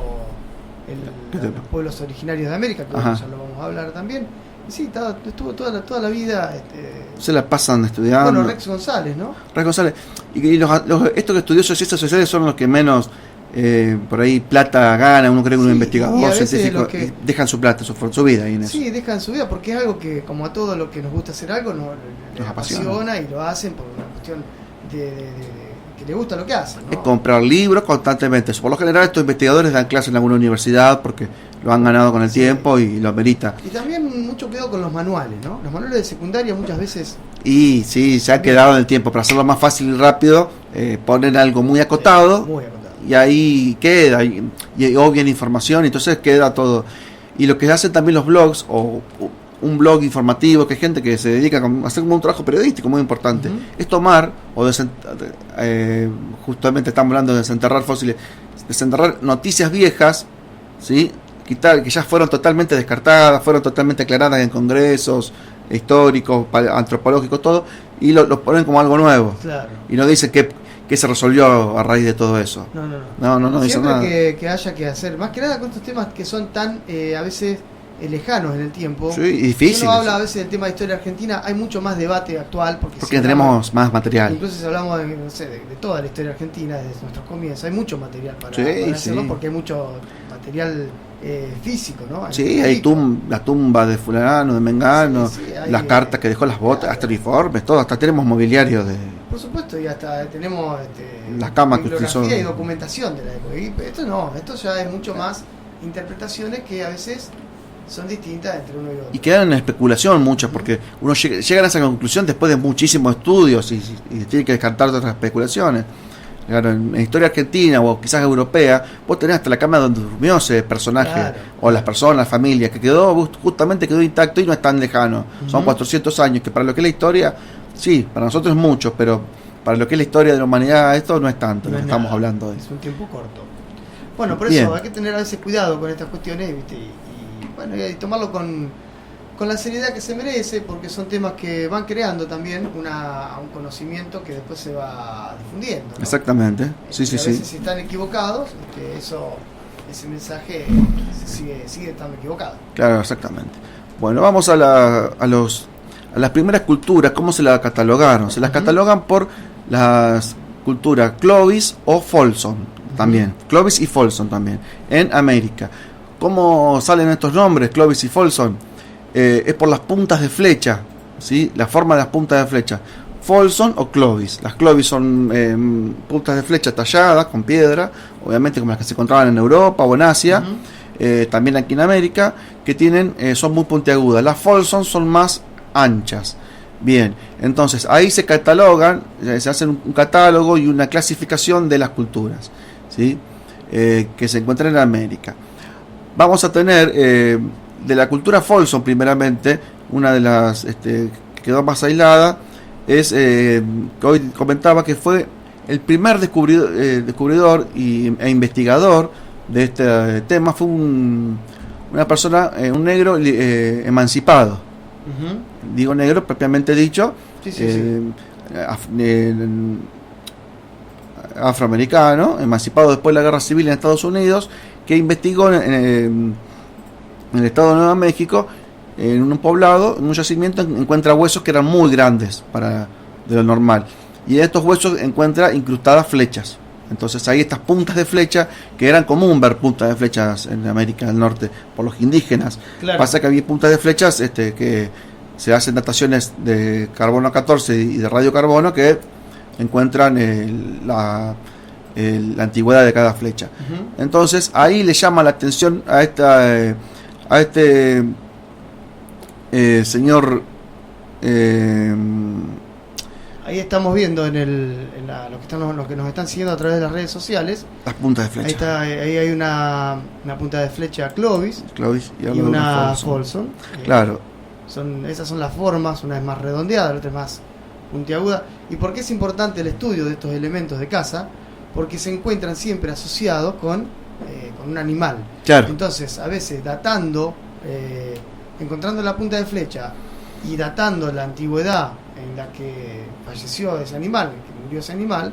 los pueblos originarios de América, que ya lo vamos a hablar también. Sí, estuvo toda la vida. Se la pasan estudiando. Bueno, Rex González, ¿no? Rex González. Y estos estudiosos de ciencias sociales son los que menos por ahí plata ganan. Uno cree que un investigador científico dejan su plata, su vida ahí en eso. Sí, dejan su vida porque es algo que, como a todo lo que nos gusta hacer algo, nos apasiona y lo hacen por una cuestión le gusta lo que hace, ¿no? Es comprar libros constantemente. Por lo general estos investigadores dan clases en alguna universidad porque lo han ganado con el tiempo y lo amerita. Y también mucho cuidado con los manuales, ¿no? Los manuales de secundaria muchas veces... Y sí, se ha quedado en el tiempo. Para hacerlo más fácil y rápido, ponen algo muy acotado, y ahí queda, y obvian información, y entonces queda todo. Y lo que hacen también los blogs, o un blog informativo, que hay gente que se dedica a hacer como un trabajo periodístico muy importante, es tomar, justamente estamos hablando de desenterrar fósiles, desenterrar noticias viejas, ¿sí? Quitar, que ya fueron totalmente descartadas, fueron totalmente aclaradas en congresos históricos, antropológicos, todo, y lo ponen como algo nuevo. Claro. Y no dicen qué se resolvió a raíz de todo eso. No dice nada. Siempre que haya que hacer, más que nada con estos temas que son tan, a veces, lejanos en el tiempo. Sí, y difíciles. Uno habla a veces del tema de historia argentina, hay mucho más debate actual. Porque si tenemos más material. Incluso si hablamos de toda la historia argentina, desde nuestros comienzos, hay mucho material para hacerlo, porque hay mucho material físico, ¿no? Hay la tumba de fulano, de mengano, las cartas que dejó, las botas, hasta uniformes, todo, hasta tenemos mobiliario de... Por supuesto, y hasta tenemos las camas que utilizó. Y documentación de la época. Y esto ya es mucho más interpretaciones que a veces son distintas entre uno y otro. Y quedan en especulación muchas, porque uno llega a esa conclusión después de muchísimos estudios y tiene que descartar otras especulaciones. Claro, en historia argentina o quizás europea, vos tenés hasta la cama donde durmió ese personaje, o las personas, la familia, que justamente quedó intacto y no es tan lejano. Son 400 años, que para lo que es la historia, sí, para nosotros es mucho, pero para lo que es la historia de la humanidad, esto no es tanto, lo que estamos hablando de. Es un tiempo corto. Bueno, por eso hay que tener a veces cuidado con estas cuestiones, ¿viste? Y tomarlo con la seriedad que se merece, porque son temas que van creando también un conocimiento que después se va difundiendo, ¿no? Exactamente, sí. A veces si están equivocados, ese mensaje sigue estando equivocado. Claro, exactamente. Bueno, vamos a las primeras culturas. ¿Cómo se las catalogaron? Se las catalogan por las culturas Clovis o Folsom también. Clovis y Folsom también, en América. ¿Cómo salen estos nombres, Clovis y Folsom? Es por las puntas de flecha, ¿sí? La forma de las puntas de flecha. Folsom o Clovis. Las Clovis son puntas de flecha talladas con piedra, obviamente como las que se encontraban en Europa o en Asia, también aquí en América, que son muy puntiagudas. Las Folsom son más anchas. Bien, entonces ahí se catalogan, se hacen un catálogo y una clasificación de las culturas, ¿sí? Que se encuentran en América. Vamos a tener de la cultura Folsom, primeramente, una de las que quedó más aislada, es que hoy comentaba que fue el primer descubridor e investigador de este tema. Fue una persona, un negro emancipado. Digo negro propiamente dicho, afroamericano, emancipado después de la guerra civil en Estados Unidos, que investigó en el estado de Nueva México, en un poblado, en un yacimiento, encuentra huesos que eran muy grandes de lo normal, y en estos huesos encuentra incrustadas flechas. Entonces hay estas puntas de flecha, que eran común ver puntas de flechas en América del Norte por los indígenas. Claro. Pasa que había puntas de flechas que se hacen dataciones de carbono 14 y de radiocarbono que encuentran la antigüedad de cada flecha. Entonces ahí le llama la atención a este señor. Ahí estamos viendo lo que nos están siguiendo a través de las redes sociales. Las puntas de flecha. Ahí hay una punta de flecha Clovis y una Folsom. Claro. Esas son las formas, una es más redondeada, la otra es más puntiaguda. ¿Y por qué es importante el estudio de estos elementos de caza? Porque se encuentran siempre asociados con un animal. Claro. Entonces, a veces encontrando la punta de flecha y datando la antigüedad en la que falleció ese animal, que murió ese animal,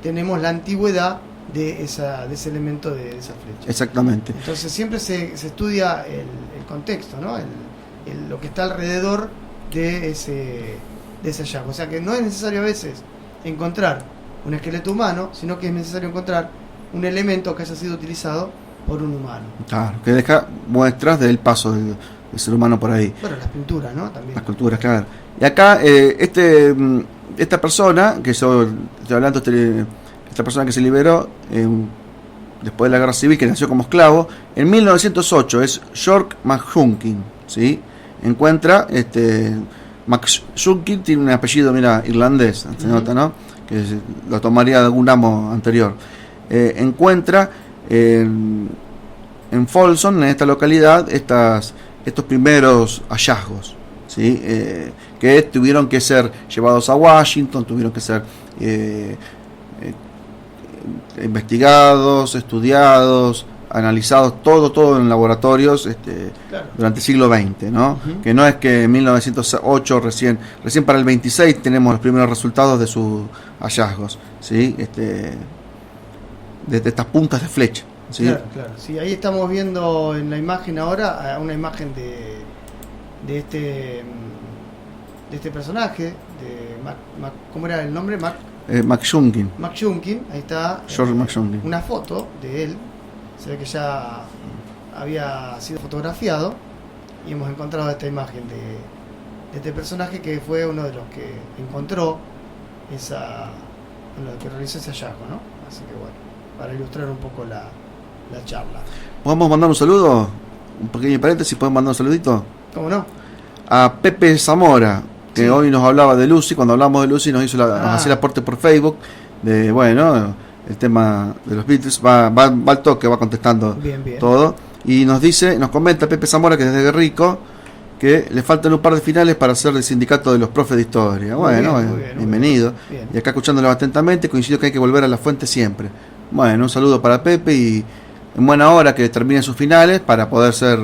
tenemos la antigüedad de ese elemento de esa flecha. Exactamente. Entonces siempre se estudia el contexto, ¿no? Lo que está alrededor de ese hallazgo. O sea que no es necesario a veces encontrar un esqueleto humano, sino que es necesario encontrar un elemento que haya sido utilizado por un humano. Claro, que deja muestras del paso del ser humano por ahí. Bueno, las pinturas, ¿no? También. Las culturas, claro. Y acá, esta persona, que yo estoy hablando, esta persona que se liberó después de la guerra civil, que nació como esclavo, en 1908 es York McShunkin, ¿sí? Encuentra, McShunkin tiene un apellido, mira, irlandés, se nota, ¿no? Que lo tomaría de algún amo anterior. Encuentra en Folsom, en esta localidad, estos primeros hallazgos, ¿sí? Que tuvieron que ser llevados a Washington, tuvieron que ser investigados, estudiados, analizados, todo en laboratorios claro, durante el siglo XX, ¿no? Que no es que en 1908 recién para el 26 tenemos los primeros resultados de sus hallazgos, ¿sí? De estas puntas de flecha, ¿sí? Claro, claro. Sí, ahí estamos viendo en la imagen ahora una imagen de este personaje, de ¿cómo era el nombre? McShunkin. McShunkin, ahí está. George McShunkin. Una foto de él. Se ve que ya había sido fotografiado y hemos encontrado esta imagen de este personaje que fue uno de los que encontró que realizó ese hallazgo, ¿no? Así que bueno, para ilustrar un poco la charla. ¿Podemos mandar un saludo? Un pequeño paréntesis, ¿podemos mandar un saludito? ¿Cómo no? A Pepe Zamora, que sí, hoy nos hablaba de Lucy. Cuando hablamos de Lucy nos hacía el aporte por Facebook de, bueno, el tema de los Beatles, va al toque, va contestando bien. Todo, y nos comenta Pepe Zamora, que desde Guerrico, que le faltan un par de finales para hacer el sindicato de los profes de historia. Bueno, bienvenido. Bien. Y acá escuchándolo atentamente, coincido que hay que volver a la fuente siempre. Bueno, un saludo para Pepe y en buena hora que termine sus finales para poder ser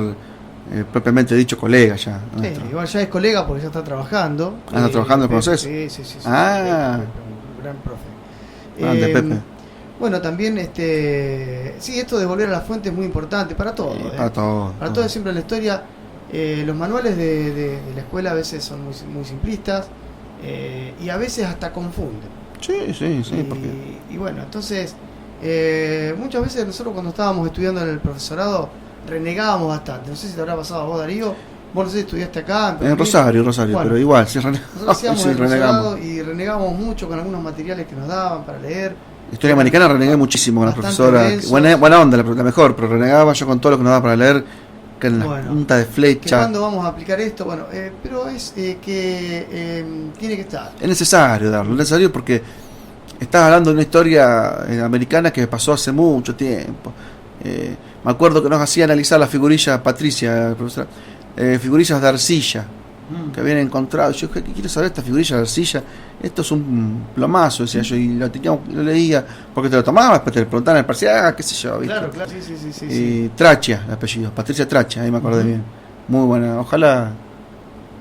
propiamente dicho colega ya. Sí, igual ya es colega porque ya está trabajando. ¿Está trabajando en el proceso? Sí. Un gran profe. Grande, Pepe. Bueno, también sí, esto de volver a la fuente es muy importante para todo. Para todo. Para todo siempre en la historia. Los manuales de la escuela a veces son muy simplistas y a veces hasta confunden. Sí. Y bueno, entonces muchas veces nosotros cuando estábamos estudiando en el profesorado renegábamos bastante. No sé si te habrá pasado a vos, Darío. Vos no sé si estudiaste acá. En Rosario, bueno, pero igual. Nosotros hacíamos el profesorado y renegábamos mucho con algunos materiales que nos daban para leer. Historia americana renegué muchísimo con la profesora. Buena onda, la mejor, pero renegaba yo con todo lo que nos daba para leer, que en la punta de flecha. ¿Cuándo vamos a aplicar esto? Bueno, pero es que tiene que estar. Es necesario darlo, es necesario porque estás hablando de una historia americana que pasó hace mucho tiempo. Me acuerdo que nos hacía analizar las figurillas, Patricia, profesora, figurillas de arcilla que habían encontrado. Yo, ¿qué quiero saber esta figurilla de arcilla? Esto es un plomazo, decía yo, y lo leía, porque te lo tomabas, después te lo preguntaban en el parcial, qué sé yo, ¿viste? Claro, sí. Y Trachia, el apellido, Patricia Trachia, ahí me acordé bien. Muy buena, ojalá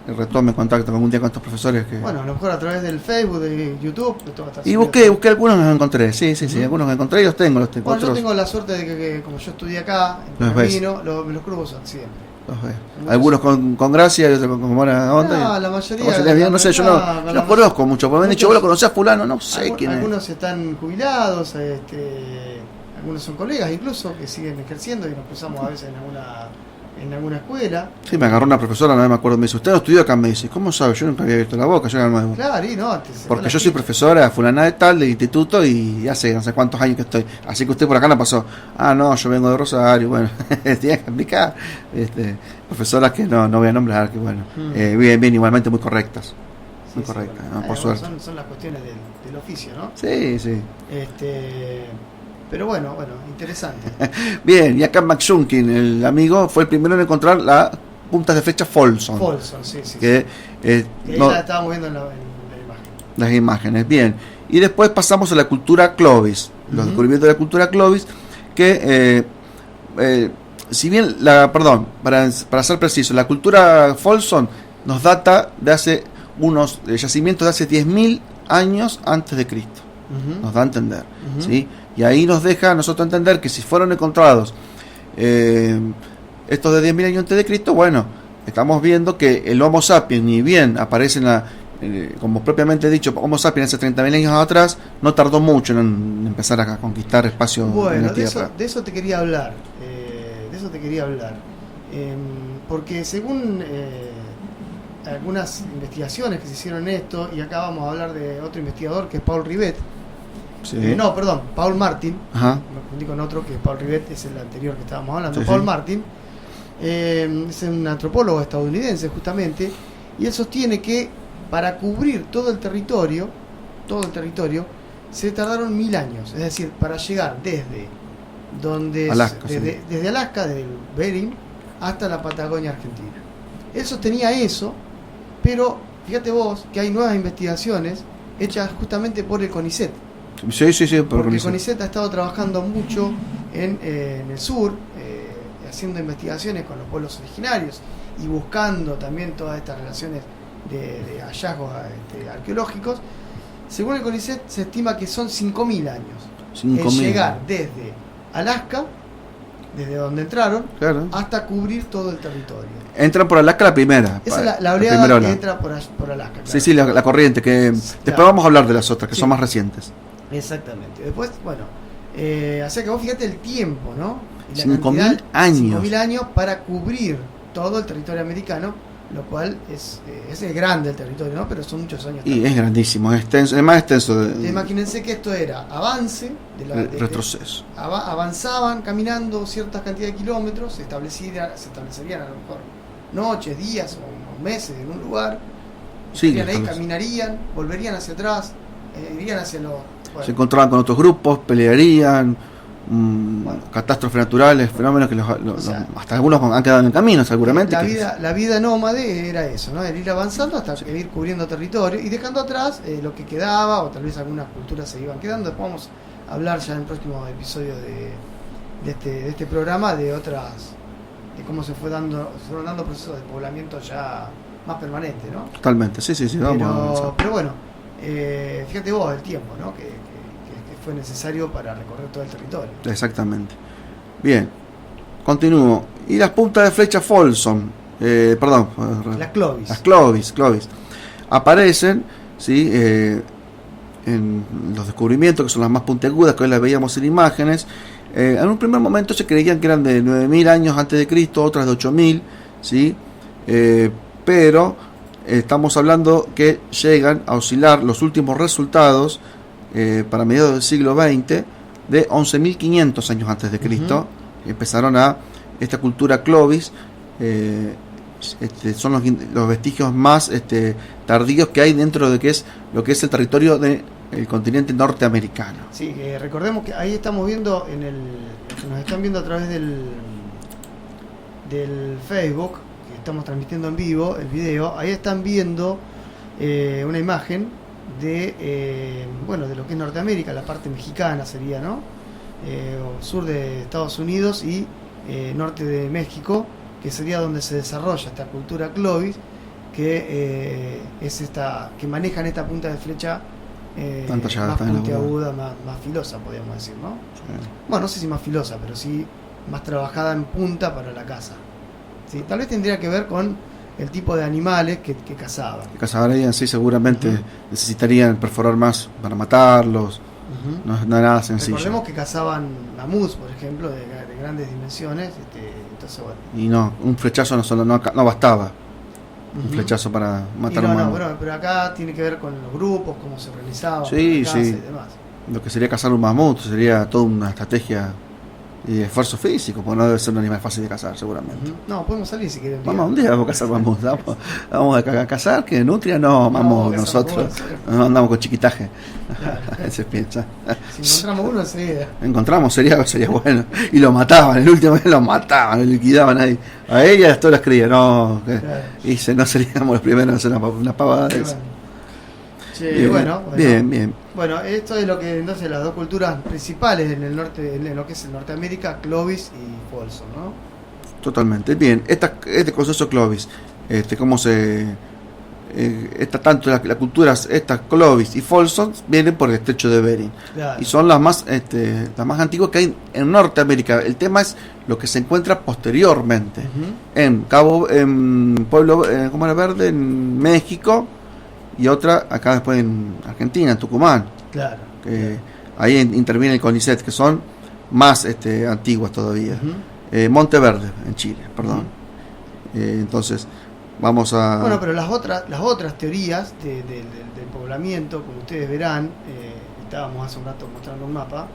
retome contacto algún día con estos profesores que... Bueno, a lo mejor a través del Facebook, de YouTube, y busqué algunos, los encontré, sí, algunos que encontré y los tengo. Bueno, yo tengo la suerte de que como yo estudié acá, en Pergamino, los cruzo siempre. Algunos con gracia y otros con buena onda. La mayoría no sé, yo no los conozco mucho, porque me han dicho, vos lo conocés a fulano, no sé quién es. Algunos están jubilados, algunos son colegas incluso que siguen ejerciendo y nos cruzamos a veces en alguna escuela. Sí, me agarró una profesora, no me acuerdo, me dice, usted no estudió acá, me dice, ¿cómo sabe? Yo nunca había abierto la boca, yo era nuevo. Claro, y no, porque yo soy profesora fulana de tal, de instituto, y hace no sé cuántos años que estoy. Así que usted por acá no pasó. Ah, no, yo vengo de Rosario, bueno, tienes que explicar. Profesoras que no voy a nombrar, que bueno, bien, igualmente muy correctas. Muy correctas, ¿no? Por suerte. Son las cuestiones del oficio, ¿no? Sí. Pero bueno, interesante. Bien, y acá McShunkin, el amigo, fue el primero en encontrar las puntas de flecha Folsom. Sí. Que la estábamos viendo en la imagen. Las imágenes, bien. Y después pasamos a la cultura Clovis, los descubrimientos de la cultura Clovis, que si bien, para ser preciso, la cultura Folsom nos data de hace unos yacimientos de hace 10.000 años antes de Cristo. Nos da a entender, ¿sí? Y ahí nos deja a nosotros entender que si fueron encontrados estos de 10.000 años antes de Cristo, bueno, estamos viendo que el Homo sapiens, ni bien aparece como propiamente dicho, Homo sapiens hace 30.000 años atrás, no tardó mucho en empezar a conquistar espacio en la Tierra. De eso te quería hablar. Porque según algunas investigaciones que se hicieron en esto, y acá vamos a hablar de otro investigador que es Paul Rivet, Sí. No, perdón, Paul Martin. Ajá. Me confundí con otro, que Paul Rivet es el anterior que estábamos hablando. Sí, Paul sí. Martin es un antropólogo estadounidense justamente, y él sostiene que para cubrir todo el territorio, se tardaron 1000 años. Es decir, para llegar desde Alaska, desde Alaska, desde el Bering, hasta la Patagonia Argentina. Él sostenía eso, pero fíjate vos que hay nuevas investigaciones hechas justamente por el CONICET. Sí, Porque el CONICET ha estado trabajando mucho en el sur, haciendo investigaciones con los pueblos originarios y buscando también todas estas relaciones de hallazgos arqueológicos. Según el CONICET, se estima que son 5.000 años. 5.000. En llegar desde Alaska, desde donde entraron, Claro. hasta cubrir todo el territorio. Entran por Alaska la primera. Esa es la primera oleada ola. que entra por Alaska. Claro. Sí, la corriente, que después vamos a hablar de las otras, que Sí. son más recientes. Exactamente. Después, bueno, así que vos fíjate el tiempo, ¿no? Y la 5.000 cantidad, años. 5.000 años para cubrir todo el territorio americano, lo cual es grande el territorio, ¿no? Pero son muchos años. Y es grandísimo, es extenso, es más extenso. Imagínense que esto era avance, Retroceso. avanzaban caminando ciertas cantidades de kilómetros, se establecerían a lo mejor noches, días o meses en un lugar, Sí, estarían ahí, caminarían, volverían hacia atrás, irían hacia los... Bueno, se encontraban con otros grupos, pelearían, Bueno. catástrofes naturales, fenómenos que O sea, hasta algunos han quedado en el camino, seguramente. la vida nómade era eso, ¿no? Era ir avanzando hasta ir cubriendo territorio y dejando atrás lo que quedaba, o tal vez algunas culturas se iban quedando. Después vamos a hablar ya en el próximo episodio de este programa de cómo se fueron dando procesos de poblamiento ya más permanente, ¿no? Totalmente, sí, vamos a avanzar. Pero bueno, fíjate vos el tiempo, ¿no? Que fue necesario para recorrer todo el territorio. Exactamente. Bien, continúo. Y las puntas de flecha Folsom, Las Clovis. Las Clovis, aparecen, ¿sí? En los descubrimientos, que son las más puntiagudas, que hoy las veíamos en imágenes. En un primer momento se creían que eran de 9.000 años antes de Cristo, otras de 8.000, ¿sí? Pero estamos hablando que llegan a oscilar los últimos resultados para mediados del siglo XX de 11.500 años antes de Cristo. Empezaron esta cultura Clovis. Son los vestigios más tardíos que hay dentro de lo que es el territorio del continente norteamericano. Sí, recordemos que ahí estamos viendo nos están viendo a través del Facebook, que estamos transmitiendo en vivo el video. Ahí están viendo una imagen de lo que es Norteamérica, la parte mexicana sería, ¿no? Sur de Estados Unidos y norte de México, que sería donde se desarrolla esta cultura Clovis, que que manejan esta punta de flecha más puntiaguda, más filosa, podríamos decir, ¿no? Sí. Bueno, no sé si más filosa, pero sí más trabajada en punta para la caza. ¿Sí? Tal vez tendría que ver con el tipo de animales que cazaban. Que cazarían, sí, seguramente necesitarían perforar más para matarlos. No es nada sencillo. Recordemos que cazaban mamuts, por ejemplo, de grandes dimensiones. Entonces, bueno. Y no, un flechazo no bastaba. Un flechazo para matar a un mamut. Pero acá tiene que ver con los grupos, cómo se organizaban, sí, la caza y demás. Lo que sería cazar un mamut sería toda una estrategia y esfuerzo físico, porque no debe ser un animal fácil de cazar, seguramente. No, podemos salir si quieren. Vamos, un día vamos a cazar mamut. Vamos a cazar, que nutria no, mamut, nosotros no andamos con chiquitaje. Claro. Se piensa. Si encontramos uno, enseguida. Encontramos, sería bueno. Y lo mataban, el último vez lo mataban, lo liquidaban ahí. A ellas todas las crías, no. Claro. Y no seríamos los primeros en hacer una pavada de eso. Bien. Bueno, esto es lo que entonces las dos culturas principales en el norte, en lo que es Norteamérica, Clovis y Folsom, ¿no? Totalmente. Bien, este proceso Clovis, cómo se tanto la cultura, estas Clovis y Folsom vienen por el estrecho de Bering. Claro. Y son las más antiguas que hay en Norteamérica. El tema es lo que se encuentra posteriormente en Pueblo Verde, en México, y otra acá después en Argentina, en Tucumán. Claro. Ahí interviene el CONICET, que son más antiguas todavía. Monteverde, en Chile, perdón. Entonces, vamos a... Bueno, pero las otras teorías del poblamiento, como ustedes verán, estábamos hace un rato mostrando un mapa,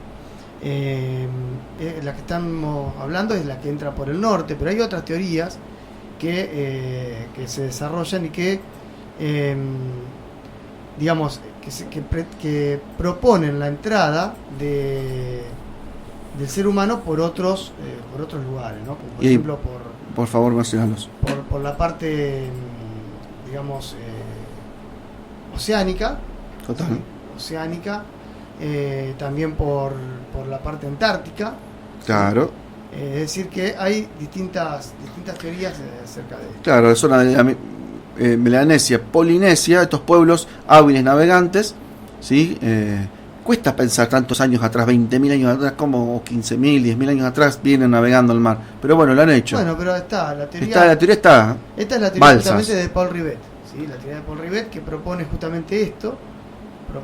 la que estamos hablando es la que entra por el norte, pero hay otras teorías que se desarrollan y que, digamos, que proponen la entrada del ser humano por otros lugares, ¿no? Como por ejemplo por favor, mencionalos. Por la parte, digamos, oceánica. Total. ¿Sí? Oceánica, también por la parte antártica. Claro. ¿Sí? Es decir, que hay distintas teorías acerca de esto. Claro, es zona de Melanesia, Polinesia, estos pueblos hábiles navegantes, ¿sí? Cuesta pensar tantos años atrás, 20.000 años atrás, como 15.000, 10.000 años atrás, vienen navegando el mar. Pero bueno, lo han hecho. Bueno, pero está la teoría. La teoría está. Esta es la teoría Balsas. justamente de Paul Rivet. ¿Sí? La teoría de Paul Rivet, que propone justamente esto.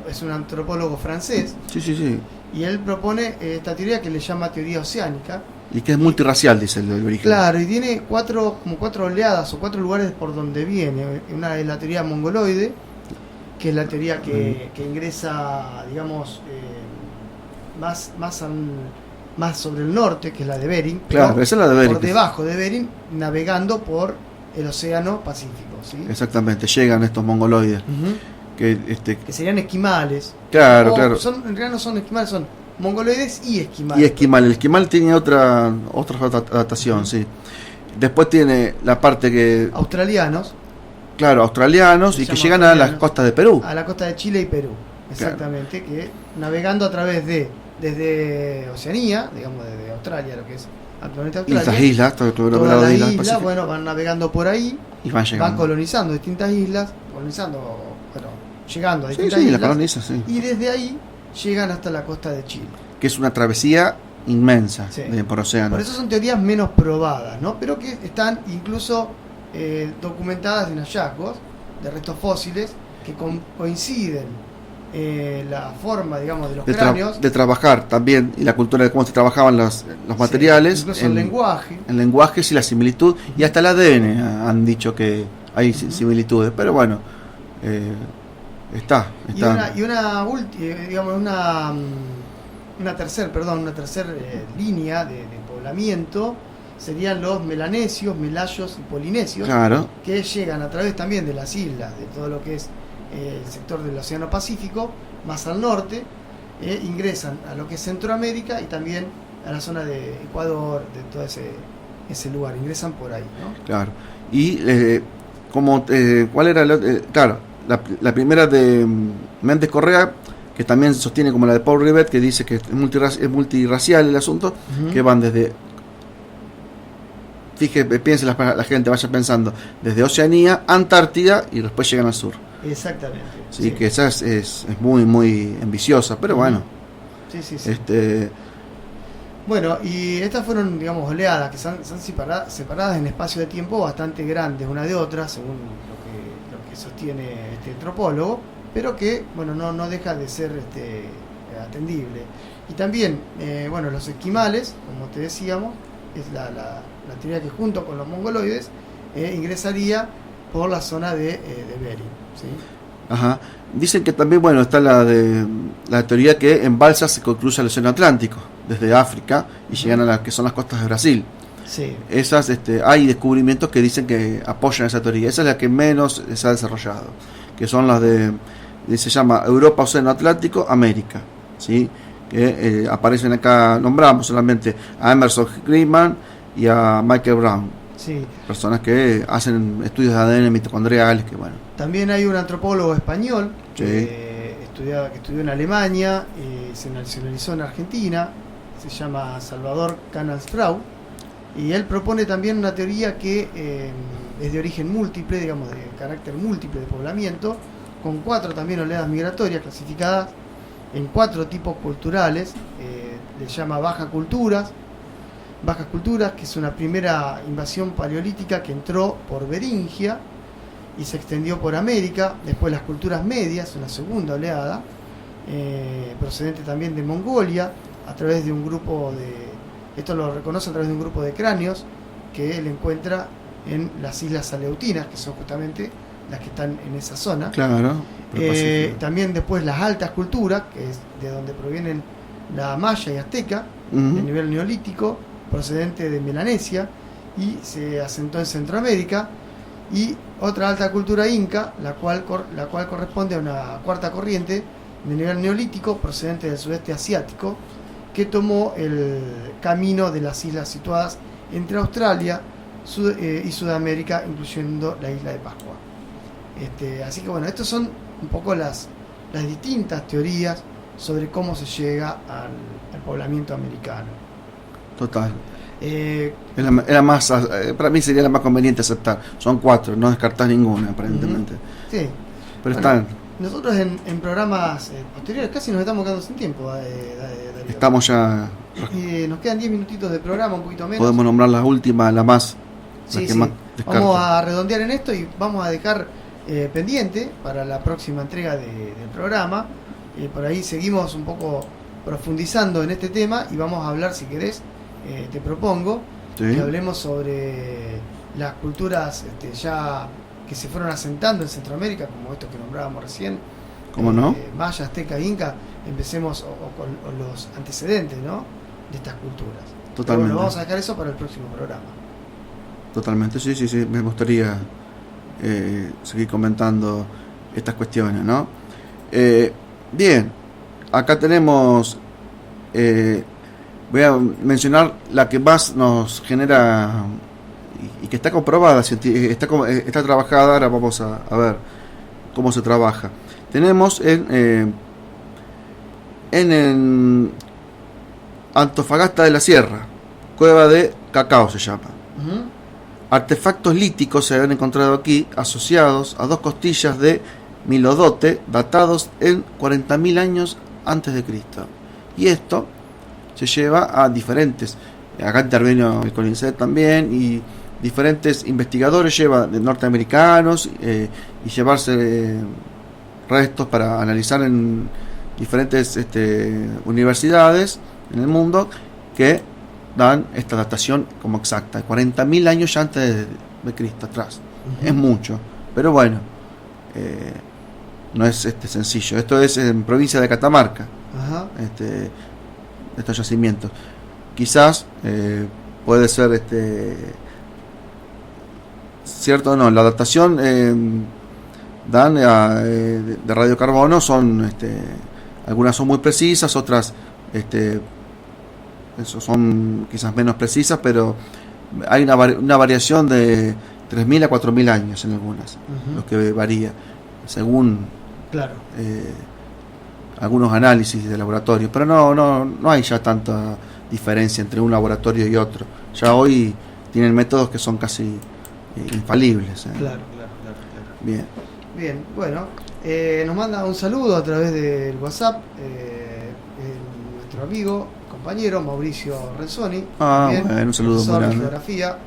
Es un antropólogo francés. Sí. Y él propone esta teoría que le llama teoría oceánica. Y que es multirracial, dice el origen. Claro, y tiene cuatro oleadas o 4 lugares por donde viene. Una es la teoría mongoloide, que es la teoría que ingresa, digamos, más sobre el norte, que es la de Bering. Claro, esa es la de Bering. Por debajo de Bering, navegando por el océano Pacífico. ¿Sí? Exactamente, llegan estos mongoloides. Que serían esquimales. Claro. En realidad no son esquimales, son mongoloides y esquimales. Y esquimal. El esquimal tiene otra adaptación, sí. Después tiene la parte que... Australianos. Claro, australianos, y que llegan a las costas de Perú. A la costa de Chile y Perú, exactamente, claro. Que navegando a través desde Oceanía, digamos desde Australia, lo que es actualmente Australia. Islas, todas las islas, bueno, van navegando por ahí, y van colonizando distintas islas, llegando a distintas islas, coloniza, sí. Y desde ahí llegan hasta la costa de Chile. Que es una travesía inmensa, sí, por océano. Por eso son teorías menos probadas, ¿no? Pero que están incluso documentadas en hallazgos de restos fósiles que coinciden la forma, digamos, de los cráneos. De trabajar también, y la cultura de cómo se trabajaban los materiales. Incluso el lenguaje. El lenguaje, sí, la similitud, y hasta el ADN han dicho que hay similitudes, pero bueno, está. Y una tercera línea de poblamiento serían los melanesios, melayos y polinesios, claro, que llegan a través también de las islas, de todo lo que es el sector del Océano Pacífico, más al norte, ingresan a lo que es Centroamérica y también a la zona de Ecuador, de todo ese lugar, ingresan por ahí, ¿no? Claro. Y ¿cuál era la primera de Méndez Correa, que también sostiene como la de Paul Rivet, que dice que es multirracial el asunto, que van desde... Piense la gente, vaya pensando, desde Oceanía, Antártida, y después llegan al sur. Exactamente. Sí, que esa es muy, muy ambiciosa, pero bueno. Sí. Bueno, y estas fueron, digamos, oleadas que están separadas en espacio de tiempo bastante grandes una de otra, según lo que sostiene este antropólogo, pero que, bueno, no deja de ser atendible. Y también, los esquimales, como te decíamos, es la teoría que junto con los mongoloides ingresaría por la zona de Bering, ¿sí? Ajá. Dicen que también, está la teoría que en balsas se cruza el océano Atlántico desde África y llegan a las que son las costas de Brasil. Sí. Esas, hay descubrimientos que dicen que apoyan esa teoría. Esa es la que menos se ha desarrollado, que son las se llama Europa, Océano Atlántico, América, ¿sí? Que aparecen acá, nombramos solamente a Emerson Greenman y a Michael Brown, sí, personas que hacen estudios de ADN mitocondriales, que bueno. También hay un antropólogo español, sí, que estudió en Alemania, se nacionalizó en Argentina, se llama Salvador Canals-Frau, y él propone también una teoría que es de origen múltiple, digamos, de carácter múltiple de poblamiento, con 4 también oleadas migratorias clasificadas en 4 tipos culturales. Le llama bajas culturas, que es una primera invasión paleolítica que entró por Beringia y se extendió por América. Después las culturas medias, una segunda oleada, procedente también de Mongolia, a través de un grupo esto lo reconoce a través de un grupo de cráneos que él encuentra en las Islas Aleutinas, que son justamente las que están en esa zona. Claro. También después las altas culturas, que es de donde provienen la maya y azteca, Uh-huh. de nivel neolítico, procedente de Melanesia, y se asentó en Centroamérica. Y otra alta cultura inca, la cual corresponde a una cuarta corriente de nivel neolítico, procedente del sudeste asiático, que tomó el camino de las islas situadas entre Australia y Sudamérica, incluyendo la isla de Pascua. Así que bueno, estas son un poco las distintas teorías sobre cómo se llega al poblamiento americano. Total. Era más, para mí sería la más conveniente aceptar. Son 4, no descartás ninguna, aparentemente. Sí. Pero Bueno, están. Nosotros en programas posteriores casi nos estamos quedando sin tiempo. Darío. Estamos ya. Nos quedan 10 minutitos de programa, un poquito menos. Podemos nombrar la última, la más. Sí, la que sí. más descarto. Vamos a redondear en esto y vamos a dejar pendiente para la próxima entrega del programa. Por ahí seguimos un poco profundizando en este tema y vamos a hablar, si querés, te propongo Sí. que hablemos sobre las culturas ya que se fueron asentando en Centroamérica, como esto que nombrábamos recién. ¿Cómo no? Maya, azteca, inca. Empecemos con los antecedentes, ¿no?, de estas culturas. Totalmente. Pero bueno, vamos a dejar eso para el próximo programa. Totalmente, sí. Me gustaría seguir comentando estas cuestiones, ¿no? Bien, acá tenemos. Voy a mencionar la que más nos genera y que está comprobada, está trabajada. Ahora vamos a ver cómo se trabaja. Tenemos en Antofagasta de la Sierra, Cueva de Cacao se llama. Uh-huh. Artefactos líticos se han encontrado aquí asociados a 2 costillas de Milodote datados en 40.000 años antes de Cristo. Y esto se lleva a diferentes. Acá intervino el CONICET también y diferentes investigadores de norteamericanos y llevarse restos para analizar en diferentes universidades en el mundo que dan esta datación como exacta, 40.000 años ya antes de Cristo atrás. Uh-huh. Es mucho, pero bueno, no es sencillo. Esto es en provincia de Catamarca. Ajá. Estos yacimientos. Quizás puede ser cierto o no. La datación dan de radiocarbono son algunas son muy precisas, otras son quizás menos precisas, pero hay una variación de 3.000 a 4.000 años en algunas. Uh-huh. Lo que varía según Claro. algunos análisis de laboratorio, pero no hay ya tanta diferencia entre un laboratorio y otro. Ya hoy tienen métodos que son casi infalibles. Claro. Bien. Bien, bueno, nos manda un saludo a través del WhatsApp nuestro amigo, compañero Mauricio Renzoni. Bueno, un saludo muy profesor de grande. geografía.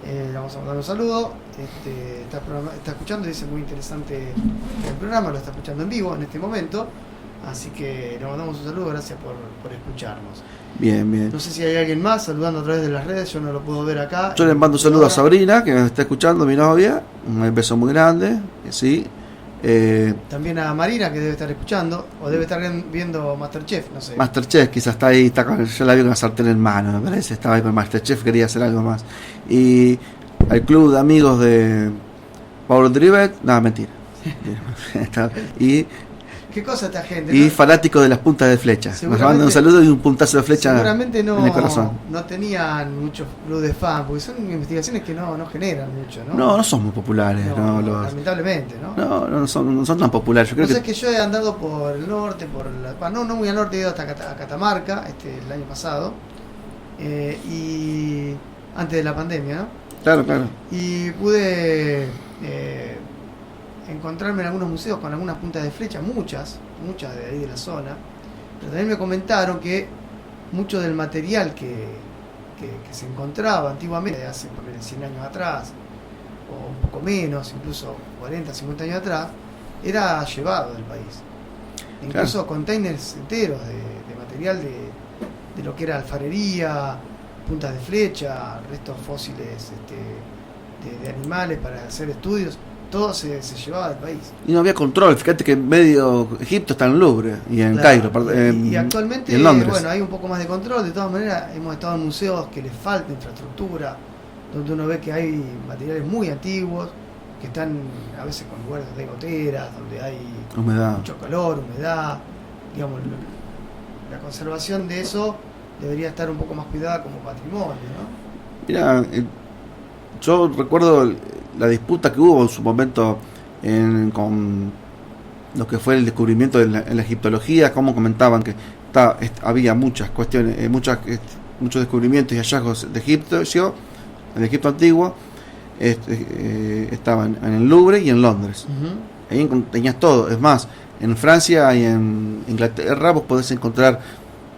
Le vamos a mandar un saludo. Está escuchando, dice muy interesante el programa, lo está escuchando en vivo en este momento. Así que le mandamos un saludo, gracias por escucharnos. Bien. No sé si hay alguien más saludando a través de las redes, yo no lo puedo ver acá. Yo le mando un saludo a Sabrina, que nos está escuchando, mi novia. Un beso muy grande. Sí. También a Marina, que debe estar escuchando, o debe estar viendo Masterchef, no sé. Masterchef, quizás está ahí, yo la vi con la sartén en mano, me parece. Estaba ahí con Masterchef, quería hacer algo más. Y al club de amigos de Pablo Drivet, nada, mentira. ¿Qué cosa esta gente? Y fanático de las puntas de flecha. Nos mandan un saludo y un puntazo de flecha seguramente en el corazón. No tenían muchos clubes de fans, porque son investigaciones que no generan mucho, ¿no? No son muy populares. Lamentablemente, ¿no? No son tan populares. Yo creo que yo he andado por el norte, no muy al norte, he ido hasta Catamarca el año pasado, y antes de la pandemia, ¿no? Claro. Y pude encontrarme en algunos museos con algunas puntas de flecha, muchas de ahí de la zona, pero también me comentaron que mucho del material que se encontraba antiguamente, hace 100 años atrás, o un poco menos, incluso 40, 50 años atrás, era llevado del país. Incluso containers enteros de material de lo que era alfarería, puntas de flecha, restos fósiles de animales para hacer estudios, todo se llevaba del país. Y no había control. Fíjate que en medio Egipto está en el Louvre y en Claro, Cairo, y actualmente, y en Londres. bueno, hay un poco más de control. De todas maneras, hemos estado en museos que les falta infraestructura, donde uno ve que hay materiales muy antiguos, que están a veces con lugares de goteras, donde hay Humedad. mucho calor, humedad. Digamos, la conservación de eso debería estar un poco más cuidada como patrimonio, ¿no? Mira, yo recuerdo la disputa que hubo en su momento con lo que fue el descubrimiento en la egiptología, como comentaban que había muchas cuestiones, muchos descubrimientos y hallazgos de Egipto, el Egipto antiguo, estaban en el Louvre y en Londres. Uh-huh. Ahí tenías todo. Es más, en Francia y en Inglaterra vos podés encontrar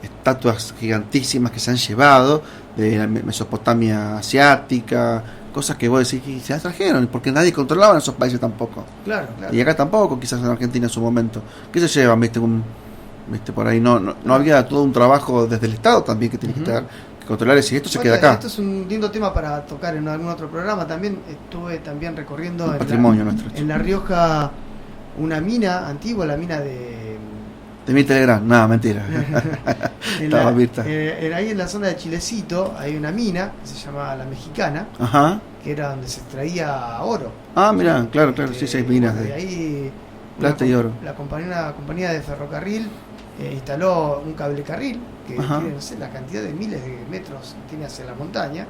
estatuas gigantísimas que se han llevado de la Mesopotamia asiática, cosas que vos decís que se las trajeron, porque nadie controlaba en esos países tampoco. Claro, claro. Y acá tampoco, quizás en Argentina en su momento. ¿Qué se llevan? ¿Viste? Por ahí no había todo un trabajo desde el Estado también que tiene que controlar y si esto se queda acá. Esto es un lindo tema para tocar en algún otro programa. También estuve recorriendo en La Rioja una mina antigua, la mina de Mirta Legrand. No, mentira. Estaba Mirta. Ahí en la zona de Chilecito hay una mina que se llama La Mexicana. Ajá. Que era donde se extraía oro. Ah, mirá, claro, sí, hay minas de ahí plata y oro. Una compañía de ferrocarril instaló un cablecarril que tiene, no sé, la cantidad de miles de metros que tiene hacia la montaña,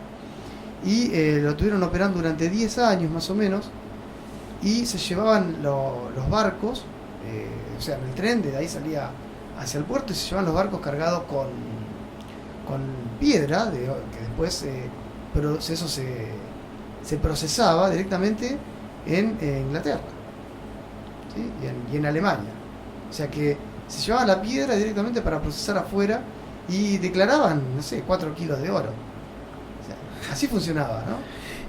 y lo tuvieron operando durante 10 años más o menos, y se llevaban los barcos, o sea, en el tren de ahí salía hacia el puerto y se llevaban los barcos cargados con piedra, que después pero eso se procesaba directamente en Inglaterra, ¿sí? y en Alemania. O sea que se llevaba la piedra directamente para procesar afuera y declaraban, no sé, 4 kilos de oro. O sea, así funcionaba, ¿no?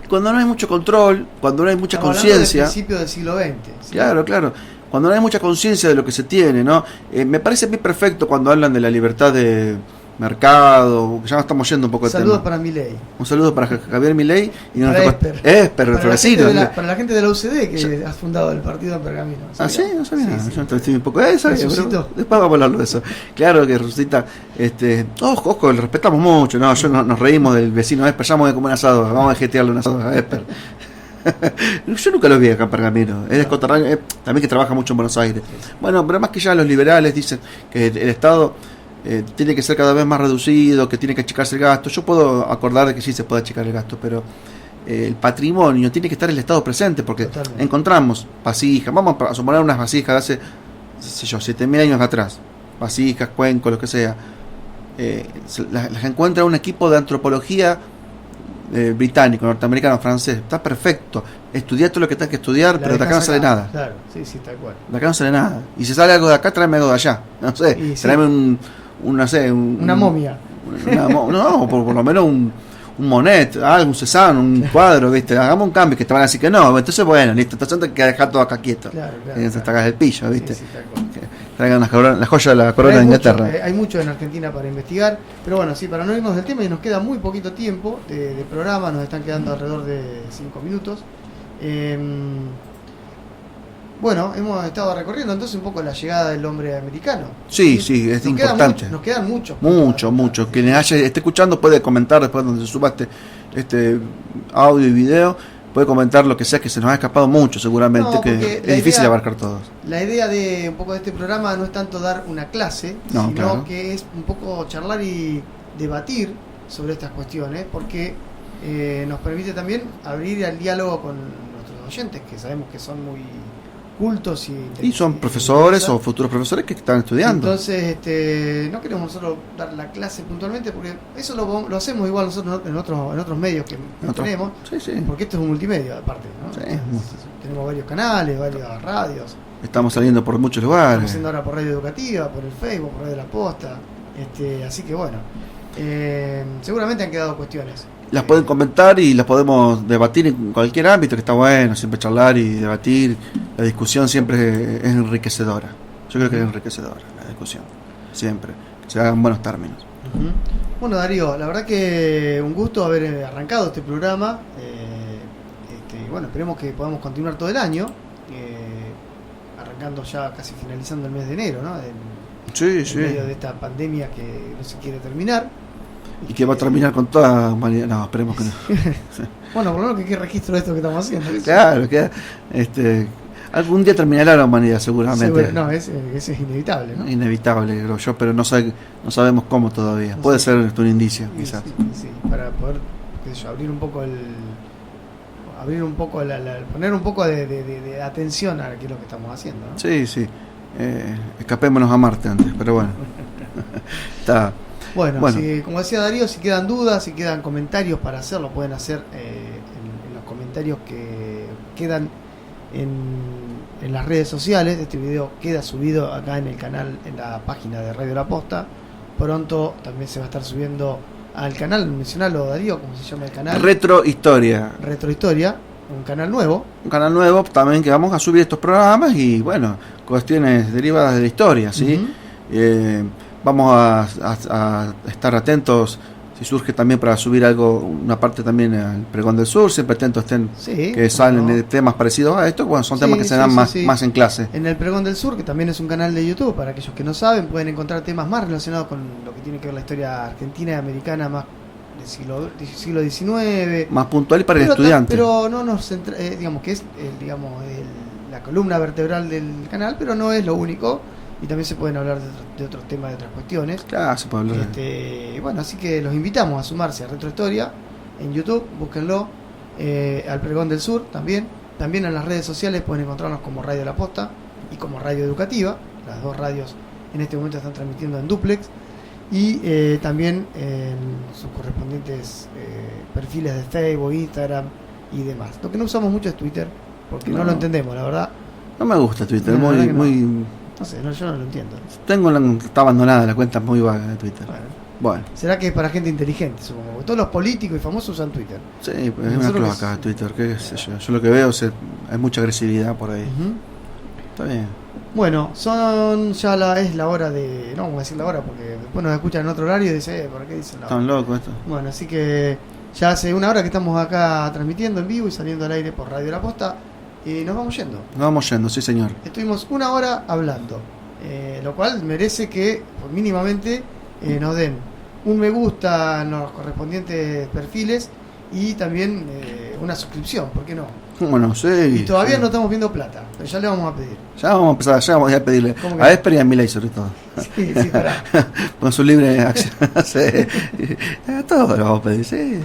Cuando no hay mucho control, cuando no hay mucha Estamos hablando conciencia. del principio del siglo XX. ¿Sí? Claro. Cuando no hay mucha conciencia de lo que se tiene, ¿no? Me parece a mí perfecto cuando hablan de la libertad de mercado, ya nos estamos yendo un poco de tema. Saludos para Milei. Un saludo para Javier Milei y para Esper, el vecino. Para la gente de la UCD que has fundado el partido en Pergamino. ¿Ah, sí? No sabía. Sí. Yo estoy un poco de eso. Después vamos a hablarlo de eso. Claro que resucita. Ojo, le respetamos mucho. No, nos reímos del vecino Esper. Ya vamos a comer un asado. Vamos a jetearle un asado a Esper. Yo nunca lo vi acá en Pergamino. Es coterráneo, también que trabaja mucho en Buenos Aires. Bueno, pero más que ya los liberales dicen que el Estado tiene que ser cada vez más reducido, que tiene que achicarse el gasto. Yo puedo acordar de que sí se puede achicar el gasto, pero el patrimonio tiene que estar el Estado presente, porque totalmente encontramos vasijas, vamos a suponer unas vasijas de hace, 7.000 años atrás, vasijas, cuencos, lo que sea, las encuentra un equipo de antropología británico, norteamericano, francés, está perfecto, estudia todo lo que tengas que estudiar, pero de acá no sale nada. Claro, sí, tal cual. De acá no sale nada. Y si sale algo de acá, tráeme algo de allá. No sé, tráeme una momia. No, por lo menos un Monet, algo, un Cézanne, un cuadro, ¿viste? Hagamos un cambio, que te van a decir que no. Entonces, bueno, listo, entonces hay que dejar todo acá quieto. Claro. Hasta acá el pillo, ¿viste? Sí, traigan la joya de la corona de Inglaterra. Hay mucho en Argentina para investigar, pero bueno, sí, para no irnos del tema, y nos queda muy poquito tiempo de programa, nos están quedando alrededor de 5 minutos. Bueno, hemos estado recorriendo entonces un poco la llegada del hombre americano. Sí, es importante. Nos quedan muchos. Mucho. Quien esté escuchando puede comentar después donde se suba este audio y video. Puede comentar lo que sea, que se nos ha escapado mucho seguramente, que es difícil abarcar todos. La idea de un poco de este programa no es tanto dar una clase, sino que es un poco charlar y debatir sobre estas cuestiones, porque nos permite también abrir al diálogo con nuestros oyentes, que sabemos que son muy cultos y son profesores o futuros profesores que están estudiando. Entonces no queremos nosotros dar la clase puntualmente, porque eso lo hacemos igual nosotros en otros medios que tenemos, porque esto es un multimedia aparte, ¿no? Tenemos varios canales, varias radios, estamos saliendo por muchos lugares, estamos haciendo ahora por Radio Educativa, por el Facebook, por Radio La Posta, así que bueno, seguramente han quedado cuestiones. Las pueden comentar y las podemos debatir en cualquier ámbito, que está bueno, siempre charlar y debatir. La discusión siempre es enriquecedora. Yo creo que es enriquecedora la discusión, siempre, que se hagan buenos términos. Bueno, Darío, la verdad que un gusto haber arrancado este programa. bueno, esperemos que podamos continuar todo el año, arrancando ya casi finalizando el mes de enero, ¿no? En medio de esta pandemia que no se quiere terminar. Y que va a terminar con toda la humanidad. No, esperemos que no. Bueno, por lo menos que quede registro de esto que estamos haciendo. Claro, que algún día terminará la humanidad, seguramente. No, eso es inevitable, ¿no? Inevitable, creo yo, pero no sabemos cómo todavía. Puede ser un indicio, quizás. Sí, para poder, qué sé yo, abrir un poco poner un poco de atención a qué es lo que estamos haciendo, ¿no? Sí. Escapémonos a Marte antes, pero bueno. Está. Bueno. Como decía Darío, si quedan dudas, si quedan comentarios para hacerlo, pueden hacer en los comentarios que quedan en las redes sociales. Este video queda subido acá en el canal, en la página de Radio La Posta. Pronto también se va a estar subiendo al canal, mencionalo Darío, ¿cómo se llama el canal? Retrohistoria, un canal nuevo. Un canal nuevo también que vamos a subir estos programas y bueno, cuestiones derivadas de la historia, ¿sí? Vamos a estar atentos si surge también para subir algo, una parte también al Pregón del Sur, siempre atentos estén que salen temas parecidos a esto, bueno, son temas que se dan más en clase. En el Pregón del Sur, que también es un canal de YouTube, para aquellos que no saben, pueden encontrar temas más relacionados con lo que tiene que ver la historia argentina y americana más del siglo XIX. Más puntual y para el estudiante. Pero no nos digamos que es la columna vertebral del canal, pero no es lo único. Y también se pueden hablar de otros temas, de otras cuestiones. Claro, se puede hablar. Bueno, así que los invitamos a sumarse a Retrohistoria en YouTube, búsquenlo, al Pregón del Sur también. También en las redes sociales pueden encontrarnos como Radio La Posta y como Radio Educativa. Las dos radios en este momento están transmitiendo en duplex. Y también en sus correspondientes perfiles de Facebook, Instagram y demás. Lo que no usamos mucho es Twitter, porque no lo entendemos, la verdad. No me gusta Twitter, no sé, yo no lo entiendo. Está abandonada la cuenta, muy vaga de Twitter. Bueno. Será que es para gente inteligente, supongo. Porque todos los políticos y famosos usan Twitter. Sí, pues es una cloaca Twitter, qué sé yo. Yo lo que veo hay mucha agresividad por ahí. Está bien. Bueno, es la hora de... No vamos a decir la hora porque después nos escuchan en otro horario y dicen, ¿por qué dicen la hora? Están locos esto. Bueno, así que ya hace una hora que estamos acá transmitiendo en vivo y saliendo al aire por Radio La Posta. Y nos vamos yendo. Sí señor. Estuvimos una hora hablando, lo cual merece que mínimamente nos den un me gusta en los correspondientes perfiles y también una suscripción, ¿por qué no? Bueno, sí. Y todavía no estamos viendo plata, pero ya le vamos a pedir. Ya vamos a empezar, ya vamos a pedirle a Esper y a Milei sobre todo. Sí, pará. Con su libre acción. Todo lo vamos a pedir, sí.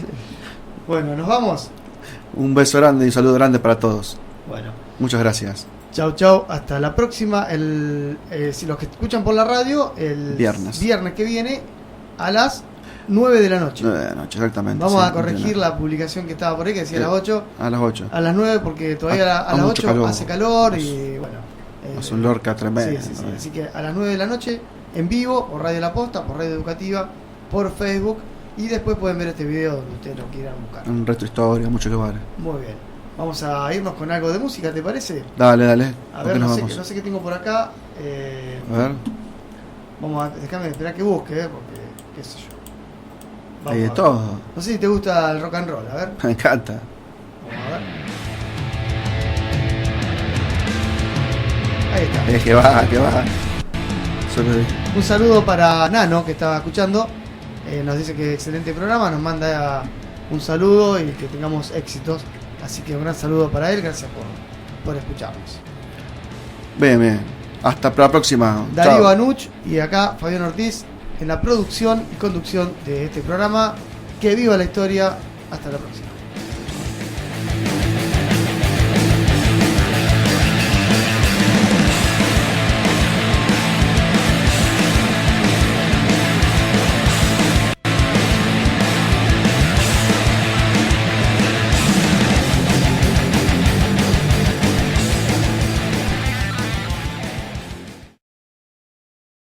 Bueno, nos vamos. Un beso grande y un saludo grande para todos. Bueno, muchas gracias. Chau, hasta la próxima. Si los que escuchan por la radio, el viernes que viene a las 9 de la noche. 9 de la noche, exactamente. Vamos a corregir la publicación que estaba por ahí, que decía a las 8. A las 8. A las 9, porque todavía a las 8 hace calor y bueno. Es un Lorca tremendo. Sí. Así que a las 9 de la noche, en vivo, por Radio La Posta, por Radio Educativa, por Facebook. Y después pueden ver este video donde ustedes lo quieran buscar. Un retrohistoria, mucho que vale. Muy bien. Vamos a irnos con algo de música, ¿te parece? Dale. A ver, no sé qué tengo por acá. A ver. Déjame esperar que busque, porque qué sé yo. Hay de todo. No sé si te gusta el rock and roll, a ver. Me encanta. Vamos a ver. Ahí está. Que va. Un saludo para Nano, que estaba escuchando. Nos dice que excelente programa, nos manda un saludo y que tengamos éxitos. Así que un gran saludo para él, gracias por escucharnos. Bien. Hasta la próxima. Darío Anuch y acá Fabián Ortiz en la producción y conducción de este programa. Que viva la historia. Hasta la próxima.